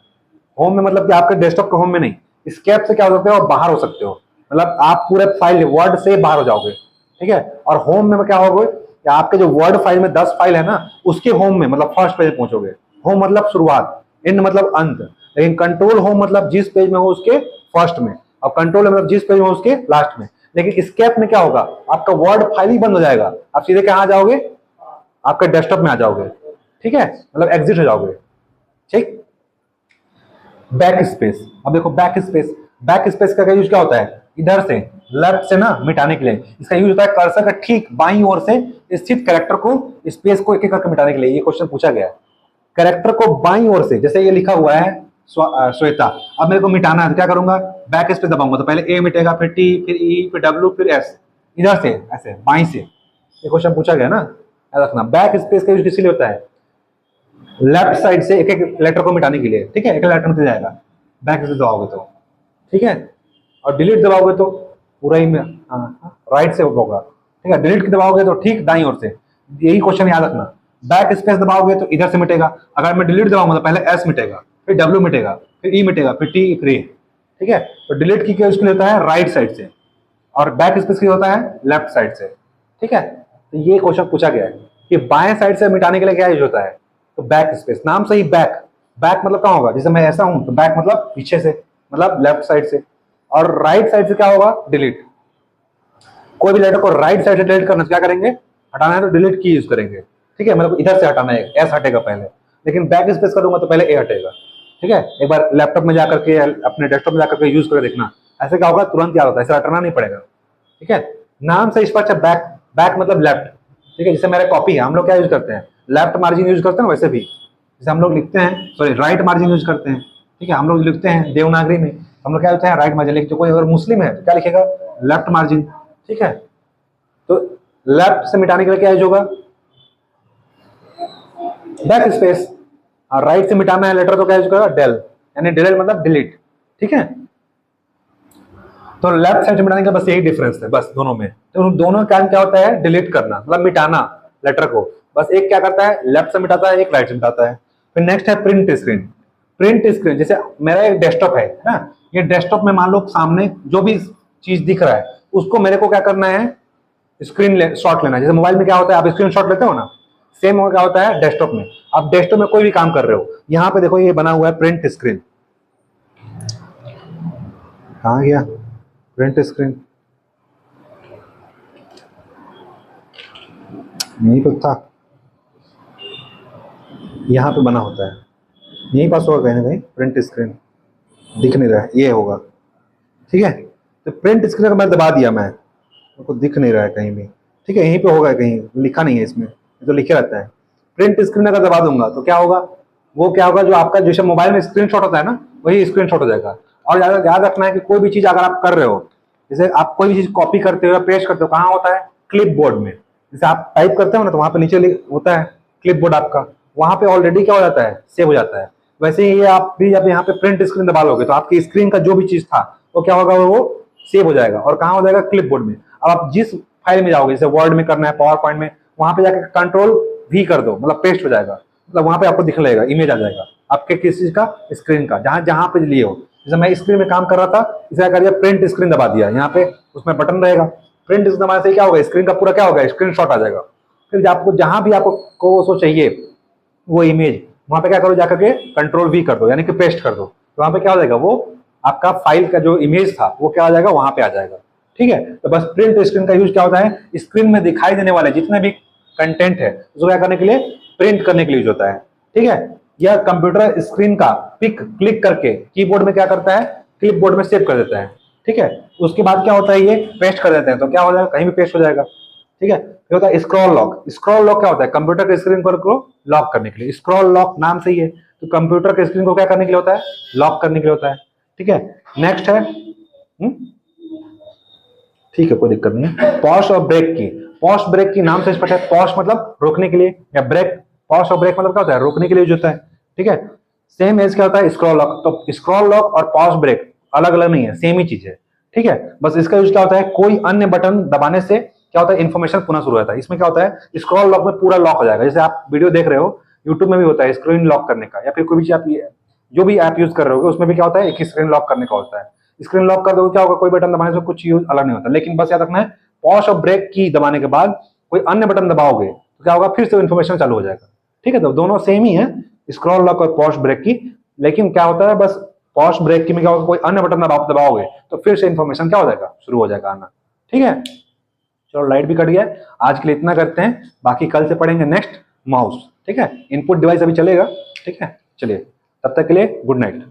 होम में मतलब कि आपके डेस्कटॉप के होम में नहीं, स्केप से क्या हो सकते हो, बाहर हो सकते हो, मतलब आप पूरे फाइल वर्ड से बाहर हो जाओगे, ठीक है। और होम में क्या होगा, आपके जो वर्ड फाइल में 10 फाइल है ना, उसके होम में मतलब फर्स्ट पेज पहुंचोगे। होम मतलब शुरुआत, एंड मतलब अंत, लेकिन कंट्रोल होम मतलब जिस पेज में हो उसके फर्स्ट में, और कंट्रोल मतलब जिस पेज में हो उसके लास्ट में। लेकिन स्केप में क्या होगा, आपका वर्ड फाइल ही बंद हो जाएगा, आप सीधे कहां जाओगे, आपके डेस्कटॉप में आ जाओगे, ठीक है, मतलब एग्जिट हो जाओगे, ठीक। बैक स्पेस, अब देखो बैक स्पेस, बैक स्पेस का यूज क्या होता है, इधर से लेफ्ट से ना मिटाने के लिए इसका यूज होता है, कर्सर का ठीक बाईं ओर से स्थित कैरेक्टर को, स्पेस को एक एक करके मिटाने के लिए। ये क्वेश्चन पूछा गया है, कैरेक्टर को बाईं ओर से, जैसे ये लिखा हुआ है श्वेता, अब मेरे को मिटाना है तो क्या करूंगा, बैक स्पेस दबाऊंगा तो पहले ए मिटेगा, फिर टी, फिर ई, फिर डब्ल्यू, फिर एस, इधर से ऐसे बाईं से। ये क्वेश्चन पूछा गया ना, याद रखना। बैक स्पेस का यूज किसलिए होता है, लेफ्ट साइड से एक एक लेटर को मिटाने के लिए, ठीक है, एक लेटर मिट जाएगा बैक स्पेस दबाओगे तो, ठीक है। और डिलीट दबाओगे तो पूरा ही में राइट से होगा, ठीक है। डिलीट दबाओगे तो ठीक दाईं ओर से, यही क्वेश्चन याद रखना। बैक स्पेस दबाओगे तो इधर से मिटेगा, अगर मैं डिलीट दबाऊंगा तो पहले एस मिटेगा, फिर डब्ल्यू मिटेगा, फिर ई मिटेगा, फिर टी, फिर ए, ठीक है। तो डिलीट की यूज होता है राइट साइड से, और बैक स्पेस की होता है लेफ्ट साइड से, ठीक है। तो ये क्वेश्चन पूछा गया है कि बाएं साइड से मिटाने के लिए क्या यूज होता है, तो बैक स्पेस, नाम से ही बैक, बैक मतलब क्या होगा, जैसे मैं ऐसा हूं तो बैक मतलब पीछे से, मतलब लेफ्ट साइड से, और राइट साइड से क्या होगा, डिलीट। कोई भी लेटर को राइट साइड से डिलीट करना, क्या करेंगे, हटाना है तो डिलीट की यूज करेंगे, ठीक है, मतलब इधर से हटाना है, एस हटेगा पहले, लेकिन बैक स्पेस करूंगा तो पहले ए हटेगा, ठीक है। एक बार लैपटॉप में जाकर के, अपने डेस्कटॉप में जाकर के यूज करके देखना, ऐसे क्या होगा, तुरंत याद होता है, ऐसे हटाना नहीं पड़ेगा, ठीक है। नाम से स्पष्ट है बैक, बैक मतलब लेफ्ट, ठीक है। जैसे मेरा कॉपी है, हम लोग क्या यूज करते हैं, लेफ्ट मार्जिन यूज करते हैं, वैसे भी जैसे हम लोग लिखते हैं, सॉरी राइट मार्जिन यूज करते हैं, ठीक है। हम लोग लिखते हैं देवनागरी में, हम लोग क्या होते हैं, राइट मार्जिन, लेकिन जो कोई अगर मुस्लिम है तो क्या लिखेगा, लेफ्ट मार्जिन, ठीक है। तो लेफ्ट से मिटाने के लिए क्या यूज होगा, बैक स्पेस, और राइट से मिटाना है लेटर तो क्या यूज करेगा, डेल, यानी डेल मतलब डिलीट, ठीक है। तो लेफ्ट साइड से मिटाने का बस यही डिफरेंस है, बस दोनों में। तो दोनों का क्या होता है, डिलीट करना मतलब मिटाना लेटर को, बस एक क्या करता है, लेफ्ट से मिटाता है, एक राइट से मिटाता है। फिर नेक्स्ट है प्रिंट स्क्रीन। प्रिंट स्क्रीन, जैसे मेरा एक डेस्कटॉप है ना, ये डेस्कटॉप में मान लो सामने जो भी चीज दिख रहा है उसको मेरे को क्या करना है, स्क्रीन शॉट लेना है। जैसे मोबाइल में क्या होता है, आप स्क्रीन शॉट लेते हो ना, सेम हो क्या होता है डेस्कटॉप में। आप डेस्कटॉप में कोई भी काम कर रहे हो, यहाँ पे देखो ये बना हुआ है प्रिंट स्क्रीन, कहाँ गया प्रिंट स्क्रीन, यहीं पर था, यहाँ पे बना होता है, यहीं पास होगा कहीं ना कहीं प्रिंट स्क्रीन, दिख नहीं रहा है, ये होगा, ठीक है। तो प्रिंट स्क्रीन का मैं दबा दिया, मैं को दिख नहीं रहा है कहीं भी, ठीक है, यहीं पे होगा, कहीं लिखा नहीं है इसमें, तो लिखे रहता है। प्रिंट स्क्रीन अगर दबा दूंगा तो क्या होगा, वो क्या होगा, जो आपका जैसे मोबाइल में स्क्रीनशॉट होता है ना, वही स्क्रीनशॉट हो जाएगा। और याद रखना है कि कोई भी चीज अगर आप कर रहे हो, जैसे आप कोई भी चीज कॉपी करते हो या पेस्ट करते हो, कहाँ होता है क्लिप बोर्ड में, जैसे आप टाइप करते हो ना तो वहां पे नीचे होता है क्लिप बोर्ड आपका, वहां पे ऑलरेडी क्या हो जाता है सेव हो जाता है। वैसे ही ये आप भी जब यहाँ पे प्रिंट स्क्रीन दबा लोगे तो आपकी स्क्रीन का जो भी चीज था वो क्या होगा, वो सेव हो जाएगा। और कहाँ हो जाएगा क्लिप बोर्ड में। अब आप जिस फाइल में जाओगे, जैसे वर्ड में करना है, पावर पॉइंट में, वहां पे जाकर कंट्रोल भी कर दो, मतलब पेस्ट हो जाएगा, मतलब वहां पे आपको दिख लगेगा, इमेज आ जाएगा आपके किस चीज का, स्क्रीन का, जहां जहां पे लिए हो। जैसे मैं स्क्रीन में काम कर रहा था, इसे कर दिया प्रिंट स्क्रीन दबा दिया, यहाँ पे उसमें बटन रहेगा, प्रिंट स्क्रीन दबाने से क्या होगा, स्क्रीन का पूरा क्या होगा, स्क्रीन शॉट आ जाएगा। फिर आपको जहां भी आपको उसको चाहिए वो इमेज, वहां पे क्या करो, जाकर के कंट्रोल भी कर दो, यानी कि पेस्ट कर दो, तो वहां पे क्या हो जाएगा, वो आपका फाइल का जो इमेज था वो क्या आ जाएगा, वहां पे आ जाएगा। ठीक है, तो बस प्रिंट स्क्रीन का यूज क्या होता है, स्क्रीन में दिखाई देने वाले जितने भी कंटेंट है उसको क्या करने के लिए, प्रिंट करने के लिए यूज होता है। ठीक है, यह कंप्यूटर स्क्रीन का पिक क्लिक करके कीबोर्ड में क्या करता है, क्लिप बोर्ड में सेव कर देता है। ठीक है, उसके बाद क्या होता है, ये पेस्ट कर देते हैं, तो क्या हो जाएगा, कहीं भी पेस्ट हो जाएगा। ठीक है, फिर होता है स्क्रॉल लॉक। स्क्रॉल लॉक क्या होता है, कंप्यूटर के स्क्रीन को लॉक करने के लिए, स्क्रॉल लॉक नाम से ही है, तो कंप्यूटर के स्क्रीन को क्या करने के लिए होता है, लॉक करने के लिए होता है। ठीक है, नेक्स्ट है, ठीक है कोई दिक्कत नहीं है, पॉज और ब्रेक की। पॉज ब्रेक की नाम से स्पष्ट है, पॉज मतलब रोकने के लिए, या ब्रेक, पॉज और ब्रेक मतलब क्या होता है, रोकने के लिए जो होता है। ठीक है, सेम एज क्या होता है, स्क्रॉल लॉक। तो स्क्रॉल लॉक और पॉज ब्रेक अलग अलग नहीं है, सेम ही चीज है। ठीक है, बस इसका यूज क्या होता है, कोई अन्य बटन दबाने से क्या होता है, इन्फॉर्मेशन पुनः शुरू होता है। इसमें क्या होता है, स्क्रॉल लॉक में पूरा लॉक हो जाएगा, जैसे आप वीडियो देख रहे हो, यूट्यूब में भी होता है स्क्रीन लॉक करने का, या फिर कोई भी आप जो भी ऐप यूज कर रहे हो उसमें भी क्या होता है, एक स्क्रीन लॉक करने का होता है। स्क्रीन लॉक कर दो क्या होगा, कोई बटन दबाने से कुछ यूज अलग नहीं होता, लेकिन बस याद रखना है, पॉज और ब्रेक की दबाने के बाद कोई अन्य बटन दबाओगे तो क्या होगा, फिर से इन्फॉर्मेशन चालू हो जाएगा। ठीक है, तो दोनों सेम ही है, स्क्रॉल लॉक और पॉज ब्रेक की, लेकिन क्या होता है, बस पॉज ब्रेक की में क्या होगा, कोई अन्य बटन दबाओगे तो फिर से इन्फॉर्मेशन क्या हो जाएगा, शुरू हो जाएगा आना। ठीक है, चलो लाइट भी कट गया, आज के लिए इतना करते हैं, बाकी कल से पढ़ेंगे नेक्स्ट माउस। ठीक है, इनपुट डिवाइस अभी चलेगा। ठीक है, चलिए तब तक के लिए गुड नाइट।